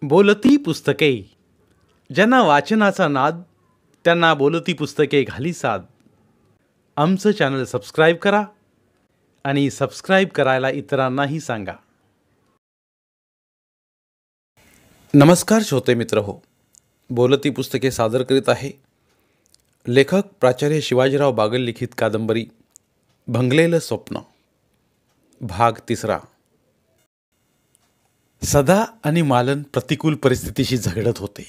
बोलती पुस्तके. ज्यांना वाचनाचा नाद त्यांना बोलती पुस्तके घाली साद. आमचं चॅनल सबस्क्राईब करा आणि सबस्क्राईब करायला इतरांनाही सांगा. नमस्कार श्रोते मित्र हो, बोलती पुस्तके सादर करीत आहे लेखक प्राचार्य शिवाजीराव बागल लिखित कादंबरी भंगलेलं स्वप्न, भाग 3. सदा आणि मालन प्रतिकूल परिस्थितीशी झगडत होते.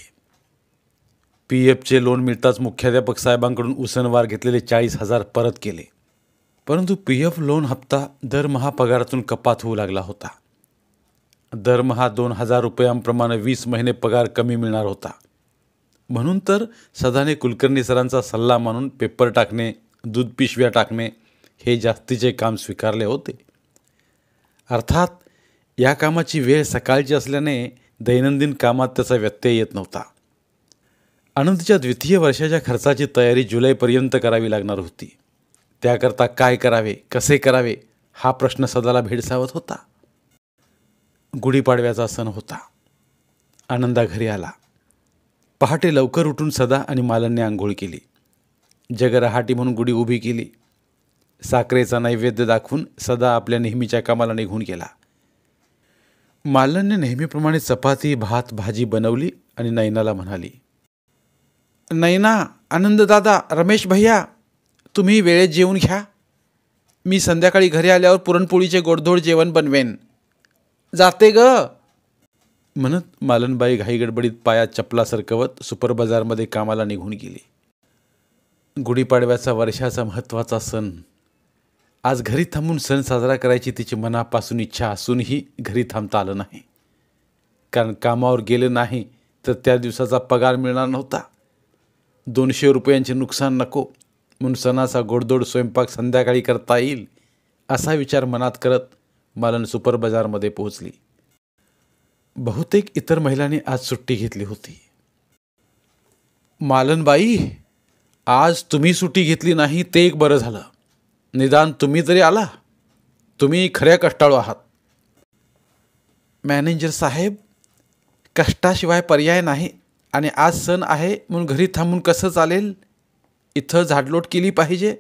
PFचे लोन मिळताच मुख्याध्यापक साहेबांकडून उसनवार घेतलेले 40,000 परत केले. परंतु PF लोन हप्ता दरमहा पगारातून कपात होऊ लागला होता. दरमहा 2,000 रुपयांप्रमाणे 20 महिने पगार कमी मिळणार होता. म्हणून तर सदाने कुलकर्णी सरांचा सल्ला मानून पेपर टाकणे, दूध पिशव्या टाकणे हे जास्तीचे काम स्वीकारले होते. अर्थात या कामाची वेळ सकाळची असल्याने दैनंदिन कामात त्याचा व्यत्यय येत नव्हता. आनंदच्या द्वितीय वर्षाच्या खर्चाची तयारी जुलैपर्यंत करावी लागणार होती. त्याकरता काय करावे, कसे करावे हा प्रश्न सदाला भेडसावत होता. गुढीपाडव्याचा सण होता. आनंदा घरी आला. पहाटे लवकर उठून सदा आणि मालनने आंघोळ केली. जगरहाटी म्हणून गुढी उभी केली. साखरेचा नैवेद्य दाखवून सदा आपल्या नेहमीच्या कामाला निघून गेला. मालनने नेहमीप्रमाणे चपाती, भात, भाजी बनवली आणि नैनाला म्हणाली, नैना, आनंद दादा, रमेश भैया, तुम्ही वेळेत जेवून घ्या. मी संध्याकाळी घरी आल्यावर पुरणपोळीचे गोडधोड जेवण बनवेन. जाते ग, म्हणत मालनबाई घाईगडबडीत पायात चपला सरकवत सुपर बाजारमध्ये कामाला निघून गेली. गुढीपाडव्याचा वर्षाचा महत्त्वाचा सण. आज घरी थांबून सण साजरा करायची तिची मनापासून इच्छा असूनही घरी थांबता आलं नाही. कारण कामावर गेलं नाही तर त्या दिवसाचा पगार मिळणार नव्हता. 200 रुपयांचे नुकसान नको म्हणून सणाचा गोडधोड स्वयंपाक संध्याकाळी करता येईल असा विचार मनात करत मालन सुपर बाजारमध्ये पोहोचली. बहुतेक इतर महिलांनी आज सुट्टी घेतली होती. मालनबाई, आज तुम्ही सुट्टी घेतली नाही ते एक बरं झालं. निदान तुम्ही तरी आला. तुम्ही खऱ्या कष्टाळू आहात. मॅनेजर साहेब, कष्टाशिवाय पर्याय नाही आणि आज सण आहे म्हणून घरी थांबून कसं चालेल. इथं झाडलोट केली पाहिजे.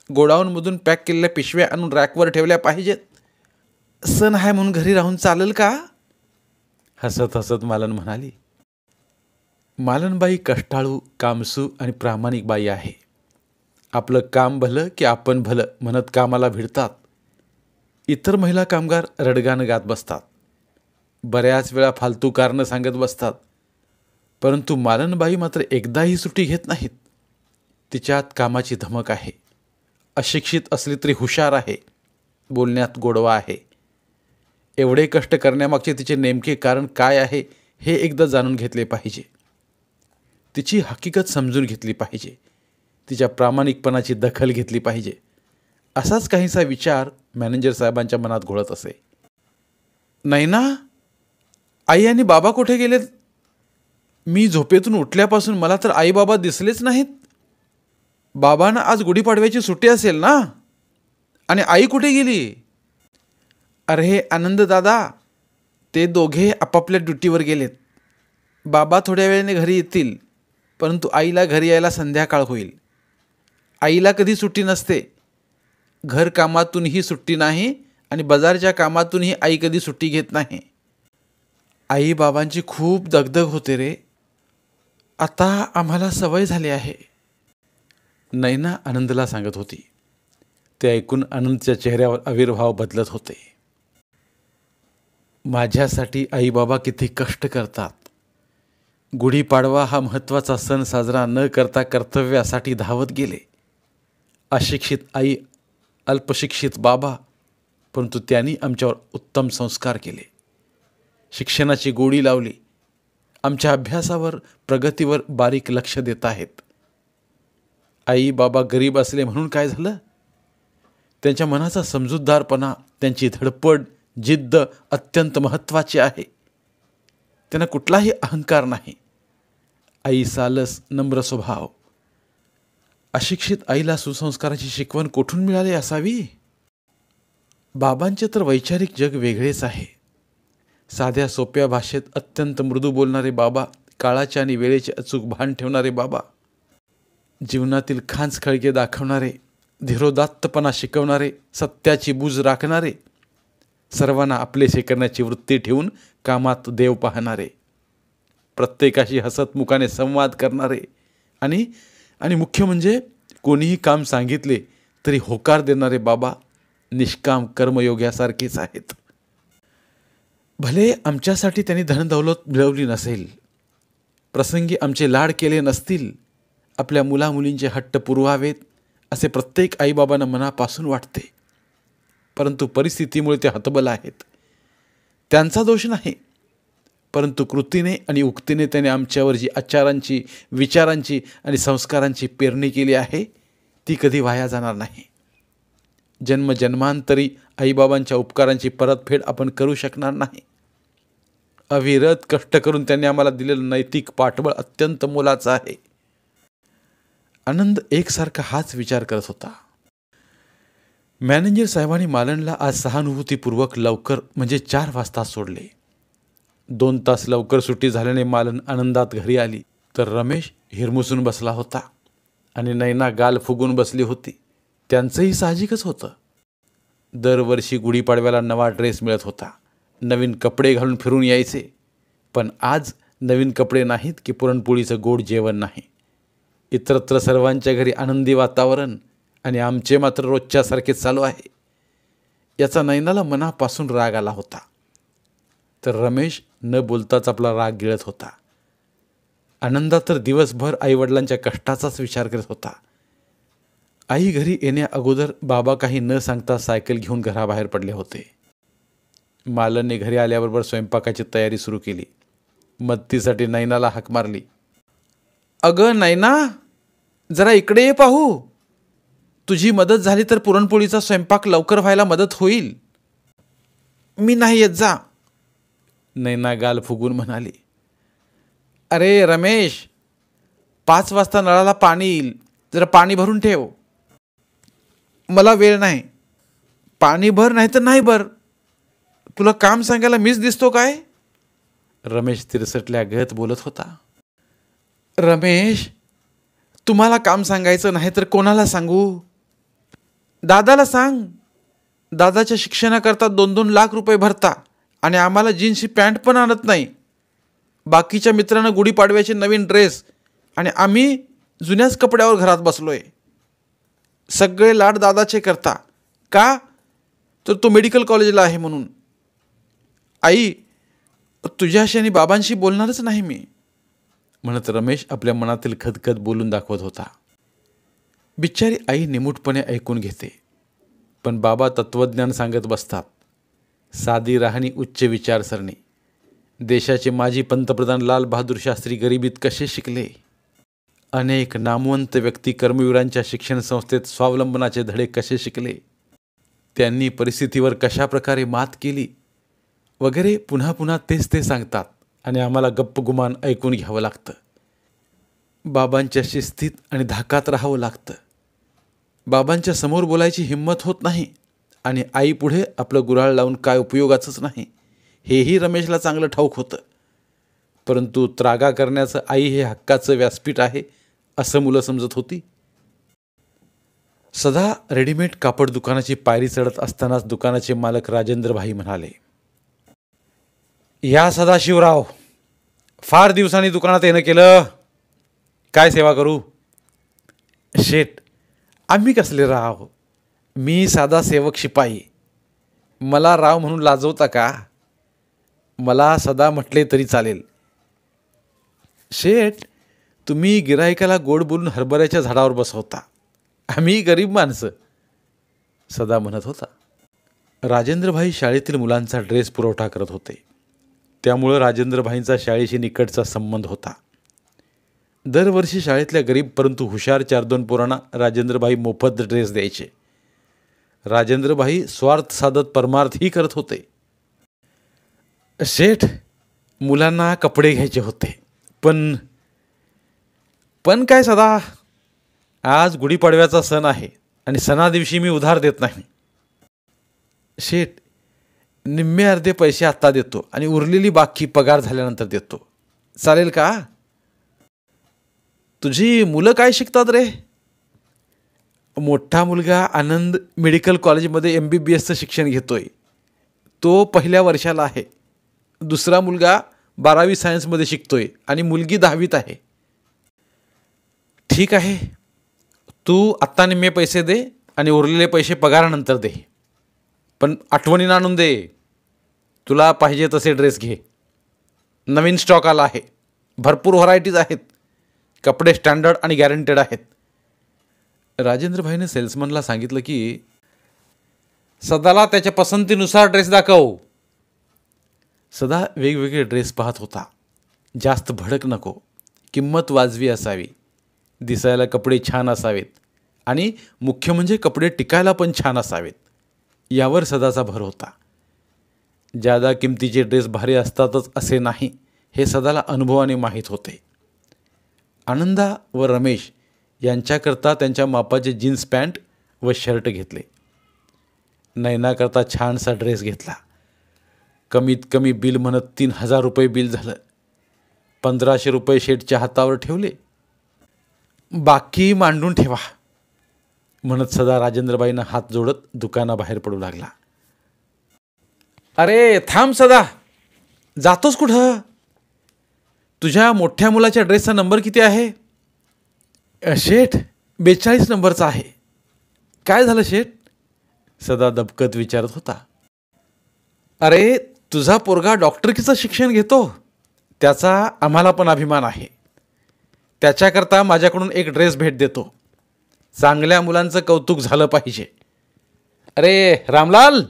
गोडाऊनमधून पॅक केलेल्या पिशव्या आणून रॅकवर ठेवल्या पाहिजेत. सण आहे म्हणून घरी राहून चालेल का, हसत हसत मालन म्हणाली. मालनबाई कष्टाळू, कामसू आणि प्रामाणिक बाई आहे. आपलं काम भलं की आपण भलं म्हणत कामाला भिडतात. इतर महिला कामगार रडगाणं गात बसतात. बऱ्याच वेळा फालतू कारणं सांगत बसतात. परंतु मालनबाई मात्र एकदाही सुट्टी घेत नाहीत. तिच्यात कामाची धमक आहे. अशिक्षित असली तरी हुशार आहे. बोलण्यात गोडवा आहे. एवढे कष्ट करण्यामागचे तिचे नेमके कारण काय आहे हे एकदा जाणून घेतले पाहिजे. तिची हकीकत समजून घेतली पाहिजे. तिच्या प्रामाणिकपणाची दखल घेतली पाहिजे. असाच काहीसा विचार मॅनेजर साहेबांच्या मनात घोळत असे. नैना, आई आणि बाबा कुठे गेलेत? मी झोपेतून उठल्यापासून मला तर आई बाबा दिसलेच नाहीत. बाबांना आज गुढीपाडव्याची सुट्टी असेल ना? आणि आई कुठे गेली? अरे आनंद दादा, ते दोघे आपापल्या ड्युटीवर गेलेत. बाबा थोड्या वेळाने घरी येतील, परंतु आईला घरी यायला संध्याकाळ होईल. आईला कधी सुट्टी नसते. घरकामातूनही सुट्टी नाही आणि बाजारच्या कामातूनही आई कधी सुट्टी घेत नाही. आई बाबांची खूप दगदग होते रे. आता आम्हाला सवय झाली आहे, नैना आनंदला सांगत होती. ते ऐकून आनंदच्या चेहऱ्यावर आविर्भाव बदलत होते. माझ्यासाठी आई बाबा किती कष्ट करतात. गुढीपाडवा हा महत्त्वाचा सण साजरा न करता कर्तव्यासाठी धावत गेले. अशिक्षित आई, अल्पशिक्षित बाबा, परंतु त्यांनी आमच्यावर उत्तम संस्कार केले. शिक्षणाची गोडी लावली. आमच्या अभ्यासावर, प्रगतीवर बारीक लक्ष देत आहेत. आई बाबा गरीब असले म्हणून काय झालं? त्यांच्या मनाचा समजूतदारपणा, त्यांची धडपड, जिद्द अत्यंत महत्त्वाची आहे. त्यांना कुठलाही अहंकार नाही. आई सालस, नम्र स्वभाव. अशिक्षित आईला सुसंस्काराची शिकवण कुठून मिळाली असावी? बाबांचे तर वैचारिक जग वेगळेच आहे. साध्या सोप्या भाषेत अत्यंत मृदू बोलणारे बाबा, काळाचे आणि वेळेचे अचूक भान ठेवणारे बाबा, जीवनातील खांच खळगे दाखवणारे, धीरोदात्तपणा शिकवणारे, सत्याची बूज राखणारे, सर्वांना आपलेसे करण्याची वृत्ती ठेवून कामात देव पाहणारे, प्रत्येकाशी हसतमुखाने संवाद करणारे आणि मुख्य म्हणजे कोणीही काम सांगितले तरी होकार देणारे बाबा निष्काम कर्मयोग्यासारखेच आहेत. भले आमच्यासाठी त्यांनी धनदौलत मिळवली नसेल, प्रसंगी आमचे लाड केले नसतील, आपल्या मुलामुलींचे हट्ट पुरवावेत असे प्रत्येक आईबाबांना मनापासून वाटते, परंतु परिस्थितीमुळे ते हतबल आहेत. त्यांचा दोष नाही, परंतु कृतीने आणि उक्तीने त्याने आमच्यावर जी आचारांची, विचारांची आणि संस्कारांची पेरणी केली आहे ती कधी वाया जाणार नाही. जन्मजन्मांतरी आईबाबांच्या उपकारांची परतफेड आपण करू शकणार नाही. अविरत कष्ट करून त्यांनी आम्हाला दिलेलं नैतिक पाठबळ अत्यंत मोलाचं आहे. आनंद एकसारखा हाच विचार करत होता. मॅनेजर साहेबांनी मालनला आज सहानुभूतीपूर्वक लवकर म्हणजे 4 वाजता सोडले. 2 तास लवकर सुट्टी झाल्याने मालन आनंदात घरी आली तर रमेश हिरमुसून बसला होता आणि नैना गाल फुगून बसली होती. त्यांचंही साहजिकच होतं. दरवर्षी गुढीपाडव्याला नवा ड्रेस मिळत होता, नवीन कपडे घालून फिरून यायचे. पण आज नवीन कपडे नाहीत की पुरणपोळीचं गोड जेवण नाही. इतरत्र सर्वांच्या घरी आनंदी वातावरण आणि आमचे मात्र रोजच्यासारखेच चालू आहे. याचा नैनाला मनापासून राग आला होता. तर रमेश न बोलताच आपला राग गिळत होता. आनंदा तर दिवसभर आईवडिलांच्या कष्टाचाच विचार करत होता. आई घरी येण्या अगोदर बाबा काही न सांगता सायकल घेऊन घराबाहेर पडले होते. मालनने घरी आल्याबरोबर स्वयंपाकाची तयारी सुरू केली. मदतीसाठी नैनाला हाक मारली. अगं नैना, जरा इकडे ये पाहू. तुझी मदत झाली तर पुरणपोळीचा स्वयंपाक लवकर व्हायला मदत होईल. मी नाही येत, जा. नैना गाल फुगून म्हणाली. अरे रमेश, 5 वाजता नळाला पाणी येईल, जरा पाणी भरून ठेव. मला वेळ नाही. पाणी भर नाही तर नाही भर. तुला काम सांगायला मीच दिसतो काय? रमेश तिरसटल्या गत बोलत होता. रमेश, तुम्हाला काम सांगायचं नाही तर कोणाला सांगू? दादाला सांग. दादाच्या शिक्षणाकरता 2-2 लाख रुपये भरता आणि आम्हाला जीन्सची पॅन्ट पण आणत नाही. बाकीच्या मित्रांना गुढीपाडव्याचे नवीन ड्रेस आणि आम्ही जुन्याच कपड्यावर घरात बसलोय. सगळे लाड दादाचे करता का? तर तो मेडिकल कॉलेजला आहे म्हणून. आई, तुझ्याशी आणि बाबांशी बोलणारच नाही मी, म्हणत रमेश आपल्या मनातील खदखद बोलून दाखवत होता. बिचारी आई निमूटपणे ऐकून घेते, पण बाबा तत्त्वज्ञान सांगत बसतात. साधी राहणी, उच्च विचारसरणी. देशाचे माजी पंतप्रधान लाल बहादूर शास्त्री गरिबीत कसे शिकले, अनेक नामवंत व्यक्ती कर्मवीरांच्या शिक्षण संस्थेत स्वावलंबनाचे धडे कसे शिकले, त्यांनी परिस्थितीवर कशा प्रकारे मात केली वगैरे पुन्हा पुन्हा तेच ते सांगतात आणि आम्हाला गप्प गुमान ऐकून घ्यावं लागतं. बाबांच्या शिस्तीत आणि धाकात राहावं लागतं. बाबांच्या समोर बोलायची हिंमत होत नाही आणि आईपुढे आपलं गुऱ्हाळ लावून काय उपयोगाचंच नाही, हेही रमेशला चांगलं ठाऊक होतं. परंतु त्रागा करण्याचं आई हे हक्काचं व्यासपीठ आहे असं मुलं समजत होती. सदा रेडीमेड कापड दुकानाची पायरी चढत असतानाच दुकानाचे मालक राजेंद्र भाई म्हणाले. या सदाशिवराव, फार दिवसांनी दुकानात येणं केलं, काय सेवा करू? शेठ, आम्ही कसले राव? मी साधा सेवक शिपाई. मला राव म्हणून लाजवता का? मला सदा म्हटले तरी चालेल. शेठ, तुम्ही गिरायकाला गोड बोलून हरभऱ्याच्या झाडावर बसवता, आम्ही गरीब माणसं, सदा म्हणत होता. राजेंद्रभाई शाळेतील मुलांचा ड्रेस पुरवठा करत होते, त्यामुळं राजेंद्रभाईंचा शाळेशी निकटचा संबंध होता. दरवर्षी शाळेतल्या गरीब परंतु हुशार 4-2 पोरांना राजेंद्रभाई मोफत ड्रेस द्यायचे. राजेंद्रभाई स्वार्थ साधत परमार्थही करत होते. शेठ, मुलांना कपडे घ्यायचे होते, पण काय सदा, आज गुढीपाडव्याचा सण आहे आणि सणादिवशी मी उधार देत नाही. शेठ, निम्मे अर्धे पैसे आत्ता देतो आणि उरलेली बाकी पगार झाल्यानंतर देतो. चालेल का? तुझी मुलं काय शिकतात रे? मोठा मुलगा आनंद मेडिकल कॉलेजमध्ये MBBSचं शिक्षण घेतोय. तो पहिल्या वर्षाला आहे. दुसरा मुलगा 12वी सायन्समध्ये शिकतोय आणि मुलगी 10वीत आहे. ठीक आहे, तू आत्ता निम्मे पैसे दे आणि उरलेले पैसे पगारानंतर दे. पण आठवणीनं आणून दे. तुला पाहिजे तसे ड्रेस घे. नवीन स्टॉक आला आहे. भरपूर व्हरायटीज आहेत. कपडे स्टँडर्ड आणि गॅरंटेड आहेत. राजेंद्रभाईने सेल्समनला सांगितलं की सदाला त्याच्या पसंतीनुसार ड्रेस दाखव. सदा वेगवेगळे ड्रेस पाहत होता. जास्त भडक नको, किंमत वाजवी असावी, दिसायला कपडे छान असावेत आणि मुख्य म्हणजे कपडे टिकायला पण छान असावेत, यावर सदाचा भर होता. जादा किमतीचे ड्रेस भारी असतातच असे नाही, हे सदाला अनुभवाने माहीत होते. आनंदा व रमेश यांच्याकरता त्यांच्या मापाचे जीन्स पॅन्ट व शर्ट घेतले. नयनाकरता छानसा ड्रेस घेतला. कमीत कमी बिल म्हणत 3000 रुपये बिल झालं. 1500 रुपये शेठच्या हातावर ठेवले. बाकी मांडून ठेवा म्हणत सदा राजेंद्रबाईंना हात जोडत दुकानाबाहेर पडू लागला. अरे थांब सदा, जातोस कुठं? तुझ्या मोठ्या मुलाच्या ड्रेसचा नंबर किती आहे? शेठ 42 नंबरचा आहे. काय झालं शेठ? सदा दबकत विचारत होता. अरे तुझा पोरगा डॉक्टरकीचं शिक्षण घेतो, त्याचा आम्हाला पण अभिमान आहे. त्याच्याकरता माझ्याकडून एक ड्रेस भेट देतो. चांगल्या मुलांचं कौतुक झालं पाहिजे. अरे रामलाल,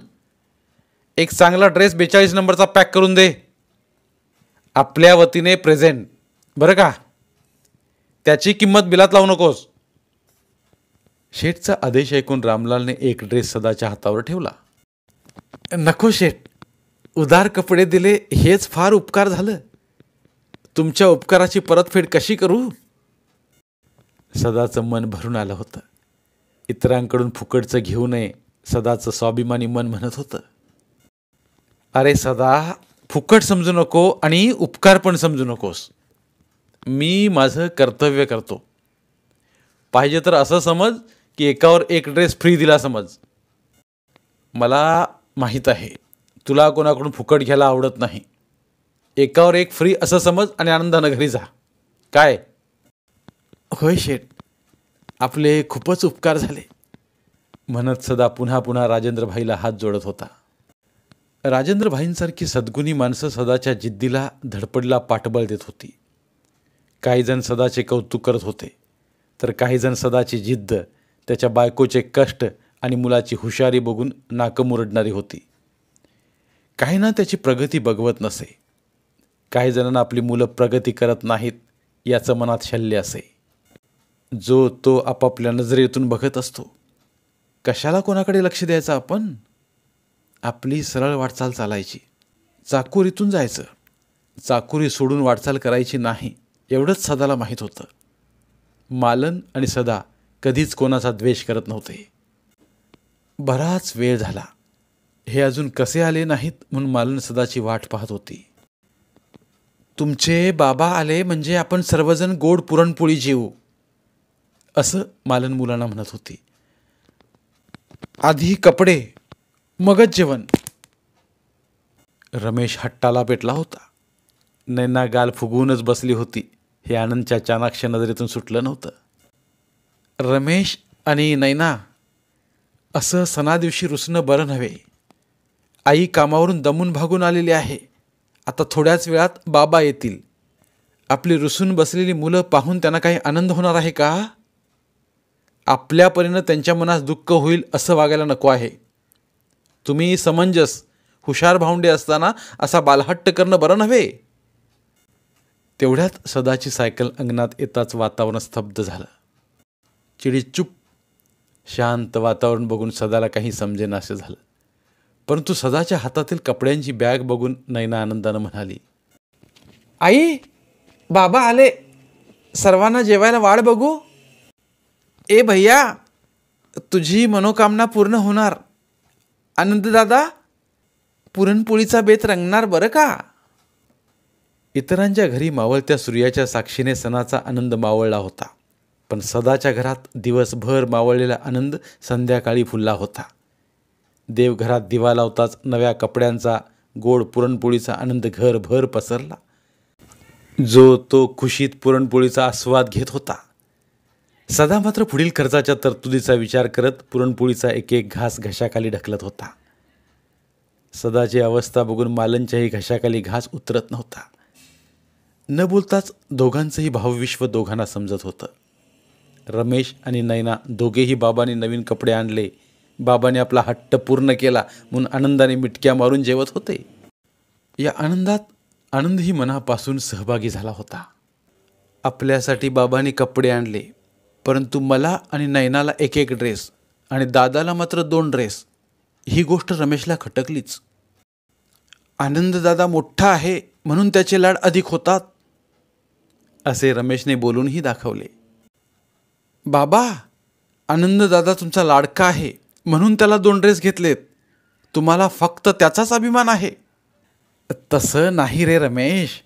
एक चांगला ड्रेस 42 नंबरचा पॅक करून दे. आपल्या वतीने प्रेझेंट बरं का? त्याची किंमत बिलात लावू नकोस. शेठचा आदेश ऐकून रामलालने एक ड्रेस सदाच्या हातावर ठेवला. नको शेठ, उधार कपडे दिले हेच फार उपकार झालं. तुमच्या उपकाराची परतफेड कशी करू? सदाचं मन भरून आलं होतं. इतरांकडून फुकटचं घेऊ नये, सदाचं स्वाभिमानी मन म्हणत होतं. अरे सदा, फुकट समजू नको आणि उपकार पण समजू नकोस. मी माझं कर्तव्य करतो. पाहिजे तर असं समज की एकावर एक ड्रेस फ्री दिला समज. मला माहीत आहे तुला कोणाकडून फुकट घ्यायला आवडत नाही. एकावर एक फ्री असं समज आणि आनंदानं घरी जा. काय? होय शेठ, आपले खूपच उपकार झाले म्हणत सदा पुन्हा पुन्हा राजेंद्रभाईला हात जोडत होता. राजेंद्रभाईंसारखी सद्गुणी माणसं सदाच्या जिद्दीला धडपडीला पाठबळ देत होती. काही जण सदाचे कौतुक करत होते, तर काही जण सदाची जिद्द, त्याच्या बायकोचे कष्ट आणि मुलाची हुशारी बघून नाकं मुरडणारी होती. काहींना त्याची प्रगती बघवत नसे. काही जणांना आपली मुलं प्रगती करत नाहीत याचं मनात शल्य असे. जो तो आपापल्या नजरेतून बघत असतो. कशाला कोणाकडे लक्ष द्यायचं आपण? आपली सरळ वाटचाल चालायची. चाकोरीतून जायचं. चाकोरी सोडून वाटचाल करायची नाही, एवढंच सदाला माहीत होतं. मालन आणि सदा कधीच कोणाचा द्वेष करत नव्हते. बराच वेळ झाला. हे अजून कसे आले नाहीत म्हणून मालन सदाची वाट पाहत होती. तुमचे बाबा आले म्हणजे आपण सर्वजण गोड पुरणपोळी जेवू, असं मालन मुलांना म्हणत होती. आधी कपडे मगच जेवण. रमेश हट्टाला पेटला होता. नैना गाल फुगवूनच बसली होती. हे आनंदच्या चाणाक्ष नजरेतून सुटलं नव्हतं. रमेश आणि नैना, असं सणादिवशी रुसणं बरं नव्हे. आई कामावरून दमून भागून आलेली आहे. आता थोड्याच वेळात बाबा येतील. आपली रुसून बसलेली मुलं पाहून त्यांना काही आनंद होणार आहे का? आपल्या परीनं त्यांच्या मनास दुःख होईल असं वागायला नको आहे. तुम्ही समंजस हुशार भावंडे असताना असा बालहट्ट करणं बरं नव्हे. तेवढ्यात सदाची सायकल अंगणात येताच वातावरण स्तब्ध झालं. चिडीचूप शांत वातावरण बघून सदाला काही समजेनासे झालं. परंतु सदाच्या हातातील कपड्यांची बॅग बघून नैना आनंदानं म्हणाली, आई, बाबा आले. सर्वांना जेवायला वाढ बघू. ए भैया, तुझी मनोकामना पूर्ण होणार. आनंद दादा, पुरणपोळीचा बेत रंगणार बरं का. इतरांच्या घरी मावळत्या सूर्याच्या साक्षीने सणाचा आनंद मावळला होता, पण सदाच्या घरात दिवसभर मावळलेला आनंद संध्याकाळी फुलला होता. देवघरात दिवा लावताच नव्या कपड्यांचा, गोड पुरणपोळीचा आनंद घरभर पसरला. जो तो खुशीत पुरणपोळीचा आस्वाद घेत होता. सदा मात्र पुढील खर्चाच्या तरतुदीचा विचार करत पुरणपोळीचा एक एक घास घशाखाली ढकलत होता. सदाची अवस्था बघून मालनच्याही घशाखाली घास उतरत नव्हता. न बोलताच दोघांचंही भावविश्व दोघांना समजत होतं. रमेश आणि नैना दोघेही बाबांनी नवीन कपडे आणले, बाबांनी आपला हट्ट पूर्ण केला म्हणून आनंदाने मिटक्या मारून जेवत होते. या आनंदात आनंदही मनापासून सहभागी झाला होता. आपल्यासाठी बाबांनी कपडे आणले, परंतु मला आणि नैनाला एक एक ड्रेस आणि दादाला मात्र 2 ड्रेस, ही गोष्ट रमेशला खटकलीच. आनंद दादा मोठा आहे म्हणून त्याचे लाड अधिक होतात, असे रमेशने बोलूनही दाखवले. बाबा, आनंद दादा तुमचा लाडका आहे म्हणून त्याला 2 ड्रेस घेतलेत, तुम्हाला फक्त त्याचाच अभिमान आहे. तसं नाही रे रमेश,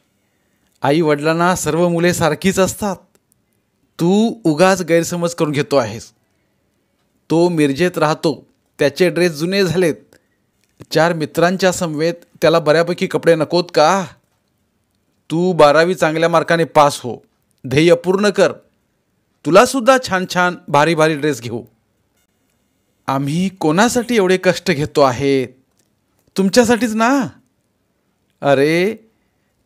आई वडिलांना सर्व मुले सारखीच असतात. तू उगाच गैरसमज करून घेतो आहेस. तो मिरजेत राहतो, त्याचे ड्रेस जुने झालेत. 4 मित्रांच्या समवेत त्याला बऱ्यापैकी कपडे नकोत का. तू 12वी चांगल्या मार्काने पास हो, ध्येय पूर्ण कर, तुलासुद्धा छान छान भारी भारी ड्रेस घेऊ. आम्ही कोणासाठी एवढे कष्ट घेतो आहेत, तुमच्यासाठीच ना. अरे,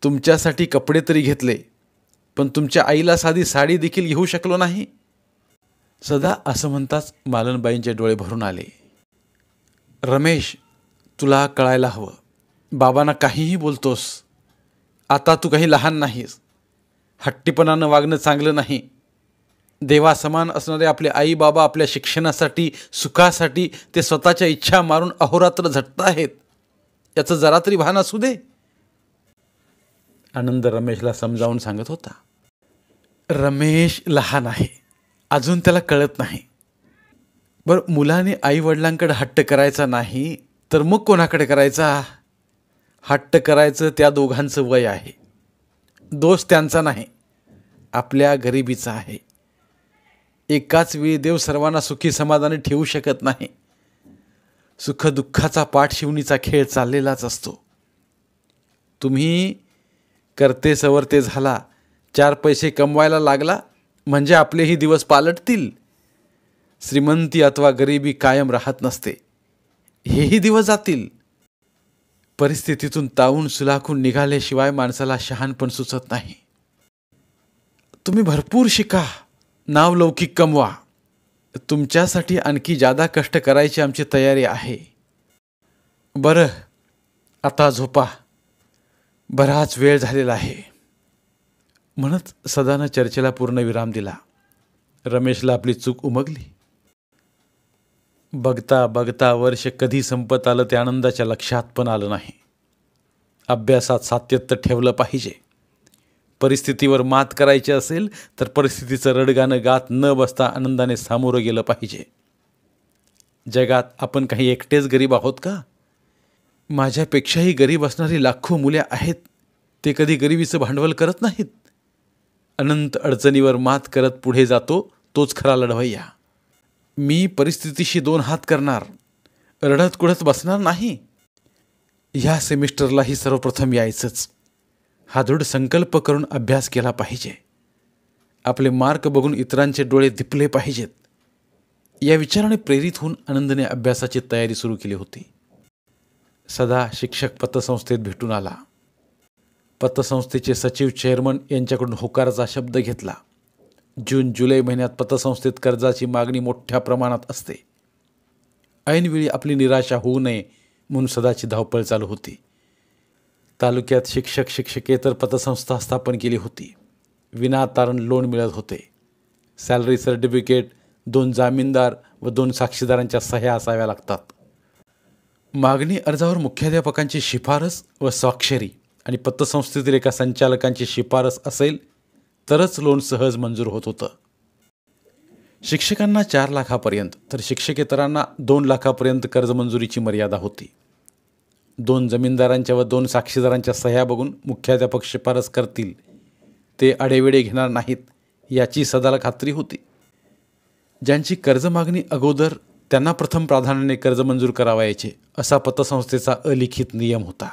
तुमच्यासाठी कपडे तरी घेतले, पण तुमच्या आईला साधी साडी देखील घेऊ शकलो नाही. सदा असं म्हणताच मालनबाईंचे डोळे भरून आले. रमेश, तुला कळायला हवं, बाबांना काहीही बोलतोस. आता तू काही लहान नाहीस. हट्टीपणानं वागणं चांगलं नाही. देवासमान असणारे आपले आई बाबा आपल्या शिक्षणासाठी, सुखासाठी ते स्वतःच्या इच्छा मारून अहोरात्र झटत आहेत, याचं जरा तरी भान असू दे. आनंद रमेशला समजावून सांगत होता. रमेश लहान आहे, अजून त्याला कळत नाही. बरं, मुलाने आई वडिलांकडे हट्ट करायचा नाही तर मग कोणाकडे करायचा. हट्ट करायचं त्या दोघांचं वय आहे. दोष त्यांचा नाही, आपल्या गरिबीचा आहे. एकाच वेळी देव सर्वांना सुखी समाधानी ठेवू शकत नाही. सुखदुःखाचा पाठशिवणीचा खेळ चाललेलाच असतो. तुम्ही करते सवरते झाला, 4 पैसे कमवायला लागला म्हणजे आपलेही दिवस पालटतील. श्रीमंती अथवा गरिबी कायम राहत नसते, हेही दिवस जातील. परिस्थितीतून तावून सुलाखून निघाल्याशिवाय माणसाला शहाणपण सुचत नाही. तुम्ही भरपूर शिका, नावलौकिक कमवा. तुमच्यासाठी आणखी जादा कष्ट करायची आमची तयारी आहे. बरं, आता झोपा, बराच वेळ झालेला आहे, म्हणत सदानं चर्चेला पूर्ण विराम दिला. रमेशला आपली चूक उमगली. बघता बघता वर्ष कधी संपत आलं ते आनंदाच्या लक्षात पण आलं नाही. अभ्यासात सातत्य ठेवलं पाहिजे. परिस्थितीवर मात करायची असेल तर परिस्थितीचं रडगाणं गात न बसता आनंदाने सामोरं गेलं पाहिजे. जगात आपण काही एकटेच गरीब आहोत का. माझ्यापेक्षाही गरीब असणारी लाखो मुले आहेत, ते कधी गरिबीचं भांडवल करत नाहीत. अनंत अडचणीवर मात करत पुढे जातो तोच खरा लढवय्या. मी परिस्थितीशी 2 हात करणार, रडत कुडत बसणार नाही. ह्या सेमिस्टरलाही सर्वप्रथम यायचंच, हा दृढ संकल्प करून अभ्यास केला पाहिजे. आपले मार्क बघून इतरांचे डोळे दिपले पाहिजेत. या विचाराने प्रेरित होऊन आनंदने अभ्यासाची तयारी सुरू केली होती. सदा शिक्षक पतसंस्थेत भेटून आला. पतसंस्थेचे सचिव चेअरमन यांच्याकडून होकाराचा शब्द घेतला. जून जुलै महिन्यात पतसंस्थेत कर्जाची मागणी मोठ्या प्रमाणात असते. ऐनवेळी आपली निराशा होऊ नये म्हणून सदाची धावपळ चालू होती. तालुक्यात शिक्षक शिक्षकेतर पतसंस्था स्थापन केली होती. विनातारण लोन मिळत होते. सॅलरी सर्टिफिकेट, 2 जामीनदार व 2 साक्षीदारांच्या सह्या असाव्या लागतात. मागणी अर्जावर मुख्याध्यापकांची शिफारस व स्वाक्षरी आणि पतसंस्थेतील एका संचालकांची शिफारस असेल तरच लोन सहज मंजूर होत होतं. शिक्षकांना 4 लाखापर्यंत तर शिक्षकेतरांना 2 लाखापर्यंत कर्जमंजुरीची मर्यादा होती. 2 जमीनदारांच्या व 2 साक्षीदारांच्या सह्या बघून मुख्याध्यापक शिफारस करतील ते अडेवेडे घेणार नाहीत याची सदाला खात्री होती. ज्यांची कर्ज मागणी अगोदर त्यांना प्रथम प्राधान्याने कर्ज मंजूर करावायचे असा पतसंस्थेचा अलिखित नियम होता.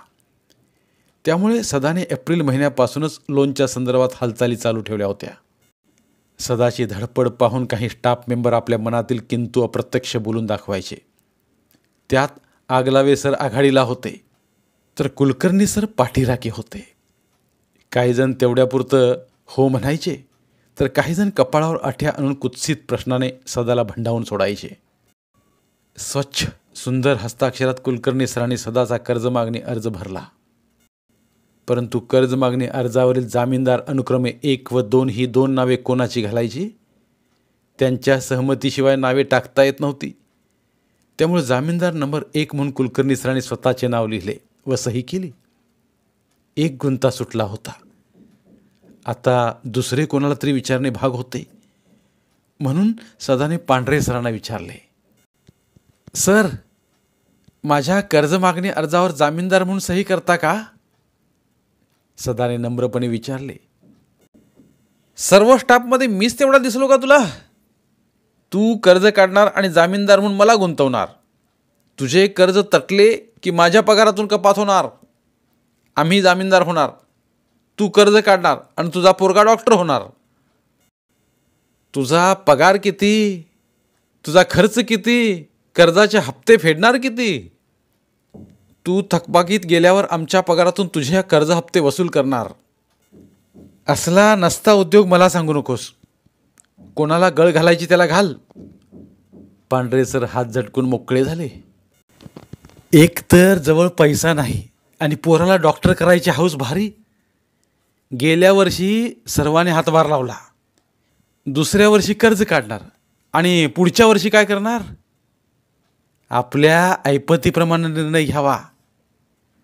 त्यामुळे सदाने एप्रिल महिन्यापासूनच लोनच्या संदर्भात हालचाली चालू ठेवल्या होत्या. सदाची धडपड पाहून काही स्टाफ मेंबर आपल्या मनातील किंतु अप्रत्यक्ष बोलून दाखवायचे. त्यात आगलावे सर आघाडीला होते तर कुलकर्णी सर पाठीराखे होते. काहीजण तेवढ्यापुरतं हो म्हणायचे तर काहीजण कपाळावर आठ्या आणून कुत्सित प्रश्नाने सदाला भंडावून सोडायचे. स्वच्छ सुंदर हस्ताक्षरात कुलकर्णी सरांनी सदाचा कर्ज मागणी अर्ज भरला. परंतु कर्ज मागणी अर्जावरील जामीनदार अनुक्रमे 1 व 2 ही 2 नावे कोणाची घालायची? त्यांच्या सहमतीशिवाय नावे टाकता येत नव्हती. त्यामुळे जामीनदार नंबर 1 म्हणून कुलकर्णी सरांनी स्वतःचे नाव लिहिले व सही केली. एक गुंता सुटला होता. आता दुसरे कोणाला तरी विचारणे भाग होते. म्हणून सदाने पांढरे सरांना विचारले, सर, माझ्या कर्ज मागणी अर्जावर जामीनदार म्हणून सही करता का? सदाने नम्रपणे विचारले. सर्व स्टाफमध्ये मीच तेवढा दिसलो का तुला? तू कर्ज काढणार आणि जामीनदार म्हणून मला गुंतवणार. तुझे कर्ज तटले की माझ्या पगारातून कपात होणार. आम्ही जामीनदार होणार, तू कर्ज काढणार आणि तुझा पोरगा डॉक्टर होणार. तुझा पगार किती? तुझा खर्च किती? कर्जाचे हप्ते फेडणार किती? तू थकबाकीत गेल्यावर आमच्या पगारातून तुझ्या कर्ज हप्ते वसूल करणार. असला नसता उद्योग मला सांगू नकोस. कोणाला गळ घालायची त्याला घाल. पांढरे सर हात झटकून मोकळे झाले. एक तर जवळ पैसा नाही आणि पोराला डॉक्टर करायची हौस भारी. गेल्या वर्षी सर्वांनी हातभार लावला. दुसऱ्या वर्षी कर्ज काढणार आणि पुढच्या वर्षी काय करणार? आपल्या ऐपतीप्रमाणे निर्णय घ्यावा.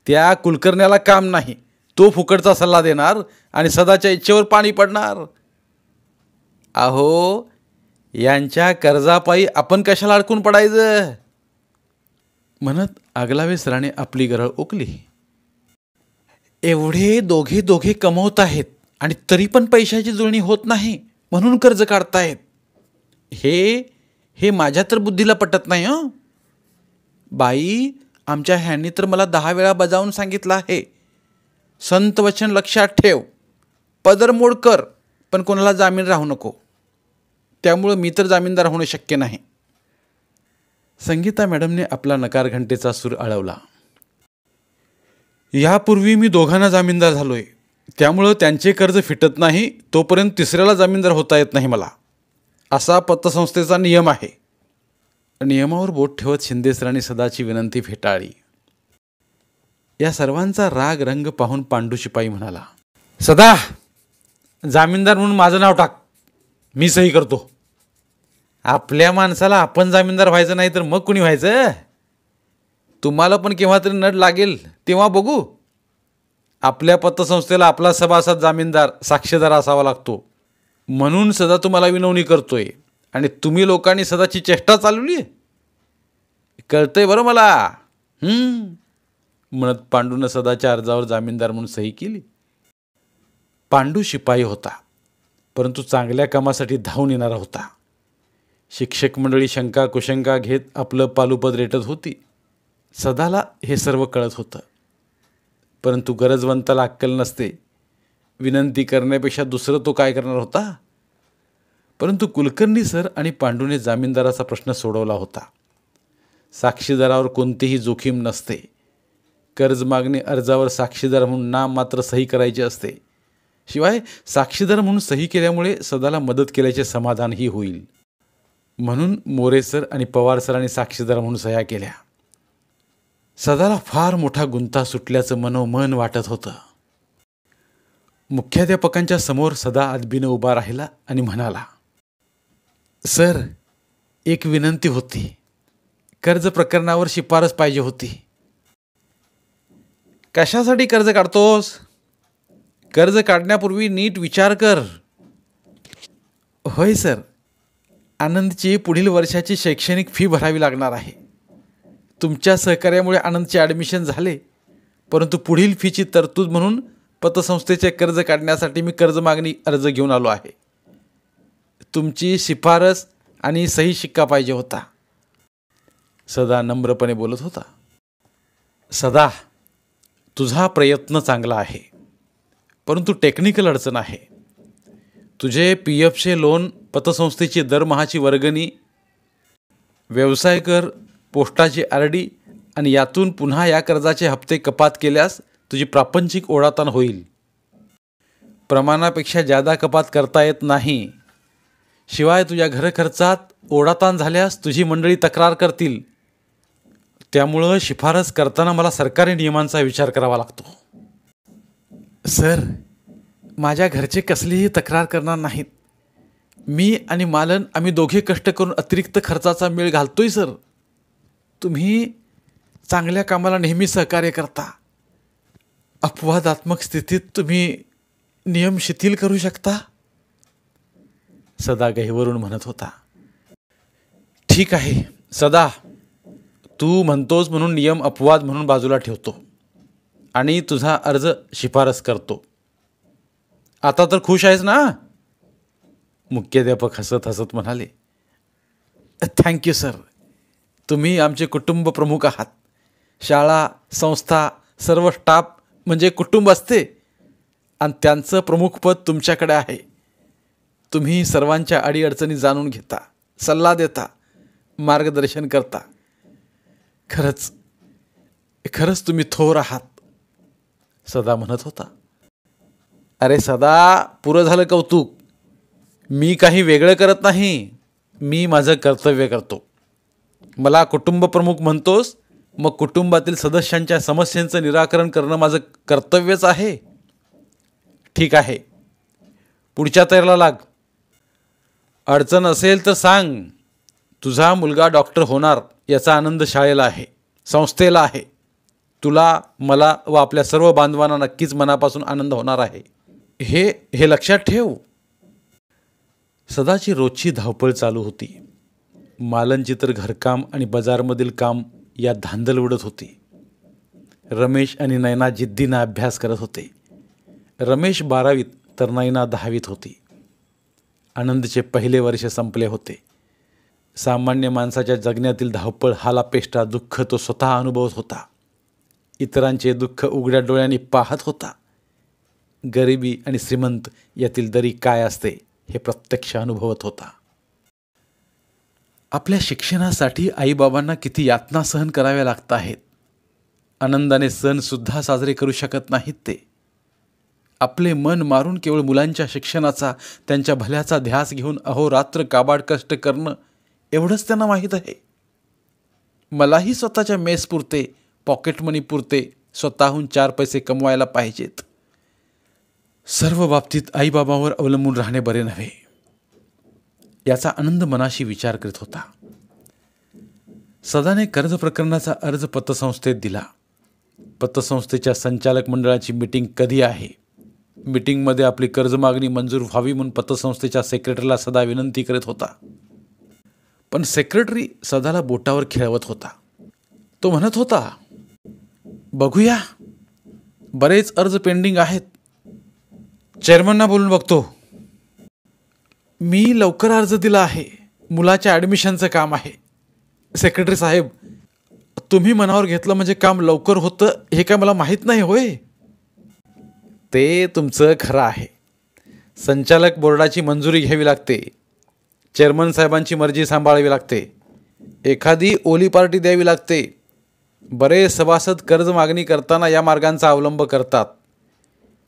त्या कुलकर्ण्याला काम नाही. तो फुकटचा सल्ला देणार आणि सदाच्या इच्छेवर पाणी पडणार. अहो, यांच्या कर्जापायी आपण कशाला अडकून पडायचं? म्हणत आगलावे सराने आपली गरळ ओकली. एवढे दोघे कमवत आहेत आणि तरी पण पैशाची जुळणी होत नाही म्हणून कर्ज काढतायत. हे माझ्या तर बुद्धीला पटत नाही. बाई, आमच्या ह्यांनी तर मला 10 वेळा बजावून सांगितलं आहे, संत वचन लक्षात ठेव, पदर मोड कर पण कोणाला जामीन राहू नको. त्यामुळं मी तर जामीनदार होणं शक्य नाही. संगीता मॅडमने आपला नकार घंटेचा सूर आळवला. यापूर्वी मी दोघांना जामीनदार झालोय. त्यामुळं त्यांचे कर्ज फिटत नाही तोपर्यंत तिसऱ्याला जामीनदार होता येत नाही मला. असा पतसंस्थेचा नियम आहे. नियमावर बोट ठेवत शिंदेसरांनी सदाची विनंती फेटाळली. या सर्वांचा राग रंग पाहून पांडू शिपाई म्हणाला, सदा, जामीनदार म्हणून माझं नाव टाक, मी सही करतो. आपल्या माणसाला आपण जामीनदार व्हायचं नाही तर मग कुणी व्हायचं? तुम्हाला पण केव्हा तरी नड लागेल तेव्हा बघू. आपल्या पतसंस्थेला आपला सभासद जामीनदार साक्षीदार असावा लागतो. म्हणून सदा तुम्हाला विनवणी करतोय आणि तुम्ही लोकांनी सदाची चेष्टा चालवली. कळतंय बरं मला. म्हणत पांडूनं सदाच्या अर्जावर जामीनदार म्हणून सही केली. पांडू शिपाई होता, परंतु चांगल्या कामासाठी धावून येणारा होता. शिक्षक मंडळी शंका कुशंका घेत आपलं पालुपद रेटत होती. सदाला हे सर्व कळत होतं, परंतु गरजवंताला अक्कल नसते. विनंती करण्यापेक्षा दुसरं तो काय करणार होता? परंतु कुलकर्णी सर आणि पांडूने जामीनदाराचा प्रश्न सोडवला होता. साक्षीदारावर कोणतीही जोखीम नसते. कर्ज मागणी अर्जावर साक्षीदार म्हणून नाम मात्र सही करायची असते. शिवाय साक्षीदार म्हणून सही केल्यामुळे सदाला मदत केल्याचे समाधानही होईल. म्हणून मोरे सर आणि पवार सरांनी साक्षीदार म्हणून सह्या केल्या. सदाला फार मोठा गुंता सुटल्याचं मनोमन वाटत होतं. मुख्याध्यापकांच्या समोर सदा अदबीनं उभा राहिला आणि म्हणाला, सर, एक विनंती होती. कर्ज प्रकरणावर शिफारस पाहिजे होती. कशासाठी कर्ज काढतोस? कर्ज काढण्यापूर्वी नीट विचार कर. होय सर, आनंदची पुढील वर्षाची शैक्षणिक फी भरावी लागणार आहे. तुमच्या सहकार्यामुळे आनंदचे ॲडमिशन झाले, परंतु पुढील फीची तरतूद म्हणून पतसंस्थेचे कर्ज काढण्यासाठी मी कर्ज मागणी अर्ज घेऊन आलो आहे. तुमची शिफारस आणि सही शिक्का पाहिजे होता. सदा नम्रपणे बोलत होता. सदा, तुझा प्रयत्न चांगला आहे, परंतु टेक्निकल अडचण आहे. तुझे PFचे लोन, पतसंस्थेची दरमहाची वर्गणी, व्यवसाय कर, पोस्टाची RD आणि यातून पुन्हा या कर्जाचे हप्ते कपात केल्यास तुझी प्रापंचिक ओढाताण होईल. प्रमाणापेक्षा जादा कपात करता येत नाही. शिवाय तुझ्या घरखर्चात ओढाताण झाल्यास तुझी मंडळी तक्रार करतील. त्यामुळं शिफारस करताना मला सरकारी नियमांचा विचार करावा लागतो. सर, माझ्या घरचे कसलीही तक्रार करणार नाहीत. मी आणि मालन आम्ही दोघे कष्ट करून अतिरिक्त खर्चाचा मेळ घालतोय सर. तुम्ही चांगल्या कामाला नेहमी सहकार्य करता. अपवादात्मक स्थितीत तुम्ही नियम शिथिल करू शकता. सदा गहिवरून म्हणत होता. ठीक आहे सदा, तू म्हणतोस म्हणून नियम अपवाद म्हणून बाजूला ठेवतो आणि तुझा अर्ज शिफारस करतो. आता तर खुश आहेस ना? मुख्याध्यापक हसत हसत म्हणाले. Thank you sir. तुम्ही आमचे कुटुंब प्रमुख आहात. शाळा, संस्था, सर्व स्टाफ म्हणजे कुटुंब असते आणि त्यांचं प्रमुखपद तुमच्याकडे आहे. तुम्ही सर्वांच्या अडीअडचणी जाणून घेता, सल्ला देता, मार्गदर्शन करता. खरंच तुम्ही थोर आहात, सदा म्हणत होता. अरे सदा, पुरं झालं कौतुक. मी काही वेगळं करत नाही. मी माझं कर्तव्य करतो. मला कुटुंब प्रमुख म्हणतोस, मग कुटुंबातील सदस्यांच्या समस्यांचं निराकरण करणं माझं कर्तव्यच आहे. ठीक आहे, पुढच्या तयारीला लाग. अडचण असेल तर सांग. तुझा मुलगा डॉक्टर होणार याचा आनंद शाळेला आहे, संस्थेला आहे. तुला, मला व आपल्या सर्व बांधवांना नक्कीच मनापासून आनंद होणार आहे. हे लक्षात ठेव. सदाची रोजची धावपळ चालू होती. मालनची तर घरकाम आणि बाजारमधील काम यात धांदल उडत होती. रमेश आणि नयना जिद्दीनं अभ्यास करत होते. रमेश 12वीत तर नयना 10वीत होती. आनंदचे पहिले वर्ष संपले होते. सामान्य माणसाच्या जगण्यातील धावपळ, हालापेष्टा, दुःख तो स्वतः अनुभवत होता. इतरांचे दुःख उघड्या डोळ्यांनी पाहत होता. गरिबी आणि श्रीमंत यातील दरी काय असते हे प्रत्यक्ष अनुभवत होता. आपल्या शिक्षणासाठी आईबाबांना किती यातना सहन कराव्या लागत आहेत. आनंदाने सणसुद्धा साजरे करू शकत नाहीत ते. आपले मन मारून केवळ मुलांच्या शिक्षणाचा, त्यांच्या भल्याचा ध्यास घेऊन अहोरात्र काबाड कष्ट करणं एवढंच त्यांना माहीत आहे. मलाही स्वतःच्या मेसपुरते, पॉकेट मनीपुरते स्वतःहून 4 पैसे कमवायला पाहिजेत. सर्व बाबतीत आईबाबावर अवलंबून राहणे बरे नव्हे, याचा आनंद मनाशी विचार करीत होता. सदाने कर्ज प्रकरणाचा अर्ज पतसंस्थेत दिला. पतसंस्थेच्या संचालक मंडळाची मीटिंग कधी आहे? मीटिंगमध्ये आपली कर्ज मागणी मंजूर व्हावी म्हणून पतसंस्थेच्या सेक्रेटरीला सदा विनंती करीत होता. पण सेक्रेटरी सदाला बोटावर खेळवत होता. तो म्हणत होता, बघूया, बरेच अर्ज पेंडिंग आहेत. चेअरमनना बोलून बघतो. मी लवकर अर्ज दिला आहे. मुलाच्या ॲडमिशनचं काम आहे. सेक्रेटरी साहेब, तुम्ही मनावर घेतलं म्हणजे काम लवकर होतं हे काय मला माहीत नाही होय? ते तुमचं खरं आहे. संचालक बोर्डाची मंजुरी घ्यावी लागते. चेअरमन साहेबांची मर्जी सांभाळावी लागते. एखादी ओली पार्टी द्यावी लागते. बरेच सभासद कर्ज मागणी करताना या मार्गांचा अवलंब करतात.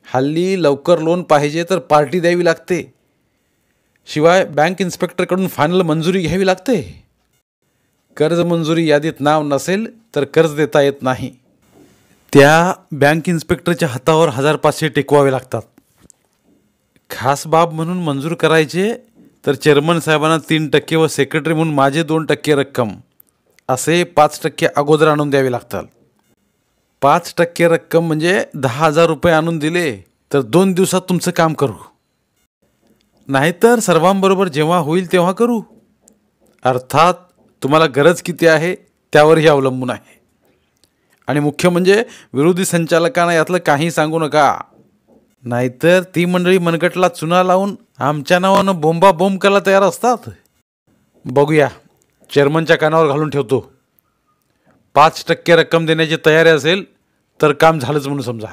हल्ली लवकर लोन पाहिजे तर पार्टी द्यावी लागते. शिवाय बँक इन्स्पेक्टरकडून फायनल मंजुरी घ्यावी लागते. कर्ज मंजुरी यादीत नाव नसेल तर कर्ज देता येत नाही. त्या बँक इन्स्पेक्टरच्या हातावर 1500 टेकवावे लागतात. खास बाब म्हणून मंजूर करायचे तर चेअरमन साहेबांना 3% व सेक्रेटरी म्हणून माझे 2% रक्कम असे 5% अगोदर आणून द्यावे लागतात. 5% रक्कम म्हणजे 10,000 रुपये आणून दिले तर 2 दिवसात तुमचं काम करू. नाहीतर सर्वांबरोबर जेव्हा होईल तेव्हा करू. अर्थात तुम्हाला गरज किती आहे त्यावरही अवलंबून आहे. आणि मुख्य म्हणजे विरोधी संचालकांना यातलं काही सांगू नका, नाहीतर ती मंडळी मनगटला चुना लावून आमच्या नावानं बोंबाबोंब करायला तयार असतात. बघूया, चेअरमनच्या कानावर घालून ठेवतो. 5% रक्कम देण्याची तयारी असेल तर काम झालंच म्हणून समजा.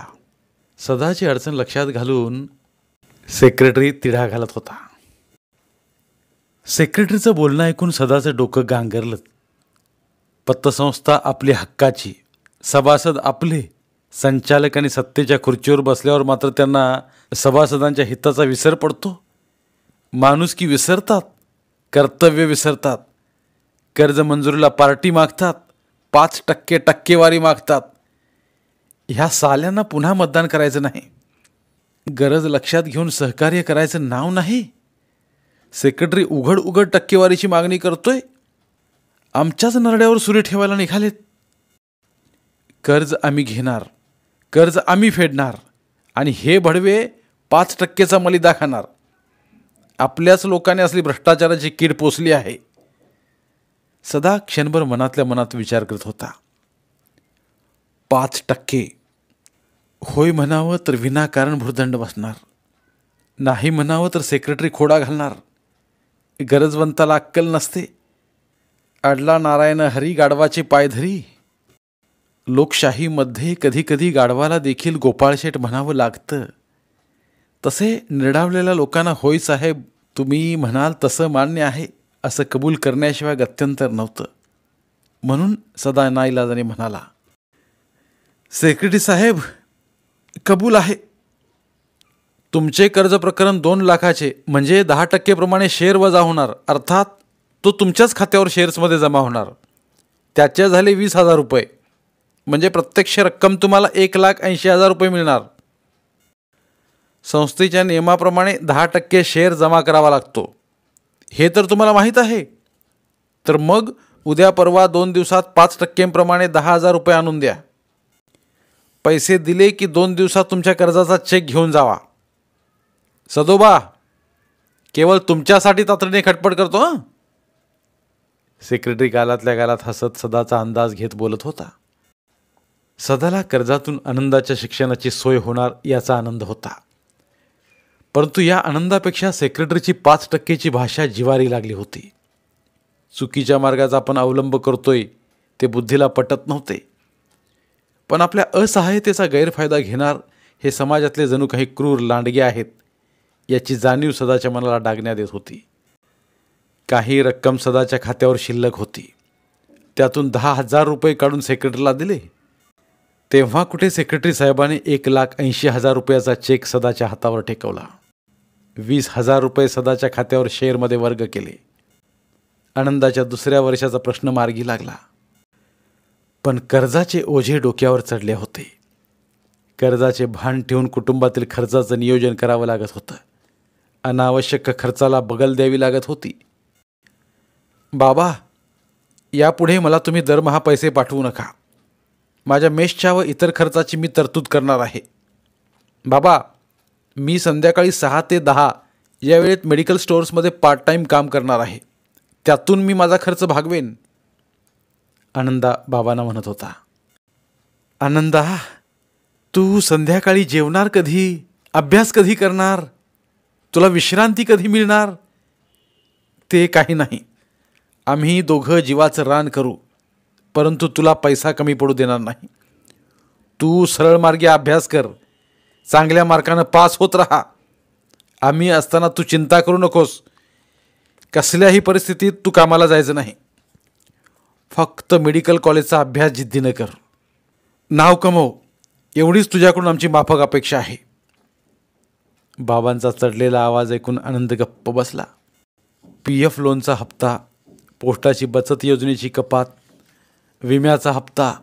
सदाची अडचण लक्षात घालून सेक्रेटरी तिढा घालत होता. सेक्रेटरीचं बोलणं ऐकून सदाचं डोकं गांगरलं. पतसंस्था आपली हक्काची, सभासद आपले, संचालक आणि सत्तेच्या खुर्चीवर बसल्यावर मात्र त्यांना सभासदांच्या हिताचा विसर पडतो. माणुसकी विसरतात, कर्तव्य विसरतात, कर्ज मंजुरीला पार्टी मागतात, 5% टक्केवारी मागतात. ह्या साल्यांना पुन्हा मतदान करायचं नाही, गरज लक्षात घेऊन सहकार्य करायचं नाव नाही. सेक्रेटरी उघड उघड टक्केवारीची मागणी करतोय. आमच्याच नरड्यावर सुरे ठेवायला निघालेत. कर्ज आम्ही घेणार, कर्ज आम्ही फेडणार आणि हे भडवे 5%चा मलिदा खाणार. आपल्याच लोकांनी असली भ्रष्टाचाराची कीड पोचली आहे. सदा क्षणभर मनातल्या मनात विचार करत होता. 5% होय म्हणावं तर विनाकारण भुर्दंड बसणार, नाही म्हणावं तर सेक्रेटरी खोडा घालणार. गरजवंताला अक्कल नसते. अडला नारायण हरी गाढवाचे पाय धरी. लोकशाहीमध्ये कधीकधी गाढवाला देखील गोपाळशेठ म्हणावं लागतं. तसे निर्डावलेल्या लोकांना होय साहेब तुम्ही म्हणाल तसं मान्य आहे असं कबूल करण्याशिवाय गत्यंतर नव्हतं. म्हणून सदा नाईलाजाने म्हणाला, सेक्रेटरी साहेब कबूल आहे. तुमचे कर्ज प्रकरण 2 लाखाचे म्हणजे 10% प्रमाणे शेअर वजा होणार, अर्थात तो तुमच्याच खात्यावर शेअर्समध्ये जमा होणार. त्याचे झाले 20,000 रुपये, म्हणजे प्रत्यक्ष रक्कम तुम्हाला 1,80,000 रुपये मिळणार. संस्थेच्या नियमाप्रमाणे 10% शेअर जमा करावा लागतो, हे तर तुम्हाला माहीत आहे. तर मग उद्या परवा 2 दिवसात 5% प्रमाणे 10,000 रुपये आणून द्या. पैसे दिले की 2 दिवसात तुमच्या कर्जाचा चेक घेऊन जावा. सदोबा केवळ तुमच्यासाठी तातडीने खटपट करतो हं. सेक्रेटरी गालातल्या गालात हसत सदाचा अंदाज घेत बोलत होता. सदाला कर्जातून आनंदाच्या शिक्षणाची सोय होणार याचा आनंद होता, परंतु या आनंदापेक्षा सेक्रेटरीची 5%ची भाषा जिवारी लागली होती. चुकीच्या मार्गाचा आपण अवलंब करतोय ते बुद्धीला पटत नव्हते, पण आपल्या असहाय्यतेचा गैरफायदा घेणार हे समाजातले जणू काही क्रूर लांडगे आहेत याची जाणीव सदाच्या मनाला डागण्यात येत होती. काही रक्कम सदाच्या खात्यावर शिल्लक होती. त्यातून 10,000 रुपये काढून सेक्रेटरीला दिले. तेव्हा कुठे सेक्रेटरी साहेबांनी 1,80,000 रुपयाचा चेक सदाच्या हातावर टेकवला. 20,000 रुपये सदाच्या खात्यावर शेअरमध्ये वर्ग केले. आनंदाच्या दुसऱ्या वर्षाचा प्रश्न मार्गी लागला. पण कर्जाचे ओझे डोक्यावर चढले होते. कर्जाचे भान ठेवून कुटुंबातील खर्चाचं नियोजन करावं लागत होतं. अनावश्यक खर्चाला बगल द्यावी लागत होती. बाबा, यापुढे मला तुम्ही दरमहा पैसे पाठवू नका. माझ्या मेसच्या व इतर खर्चाची मी तरतूद करणार आहे. बाबा, मी संध्याकाळी 6 ते 10 या वेळेत मेडिकल स्टोअर्समध्ये पार्ट टाईम काम करणार आहे. त्यातून मी माझा खर्च भागवेन. आनंदा बाबांना म्हणत होता. आनंदा, तू संध्याकाळी जेवणार कधी, अभ्यास कधी करणार, तुला विश्रांती कधी मिळणार? ते काही नाही. आम्ही दोघं जीवाचं रान करू, परंतु तुला पैसा कमी पडू देणार नाही. तू सरळ मार्गे अभ्यास कर, चांगल्या मार्कानं पास होत राहा. आम्ही असताना तू चिंता करू नकोस. कसल्याही परिस्थितीत तू कामाला जायचं नाही. फक्त मेडिकल कॉलेजचा अभ्यास जिद्दीनं कर. नाव कमव, एवढीच तुझ्याकडून आमची माफक अपेक्षा आहे. बाबांचा चढलेला आवाज ऐकून आनंद गप्प बसला. PF लोनचा हप्ता, पोस्टाची बचत योजनेची कपात, विम्याचा हप्ता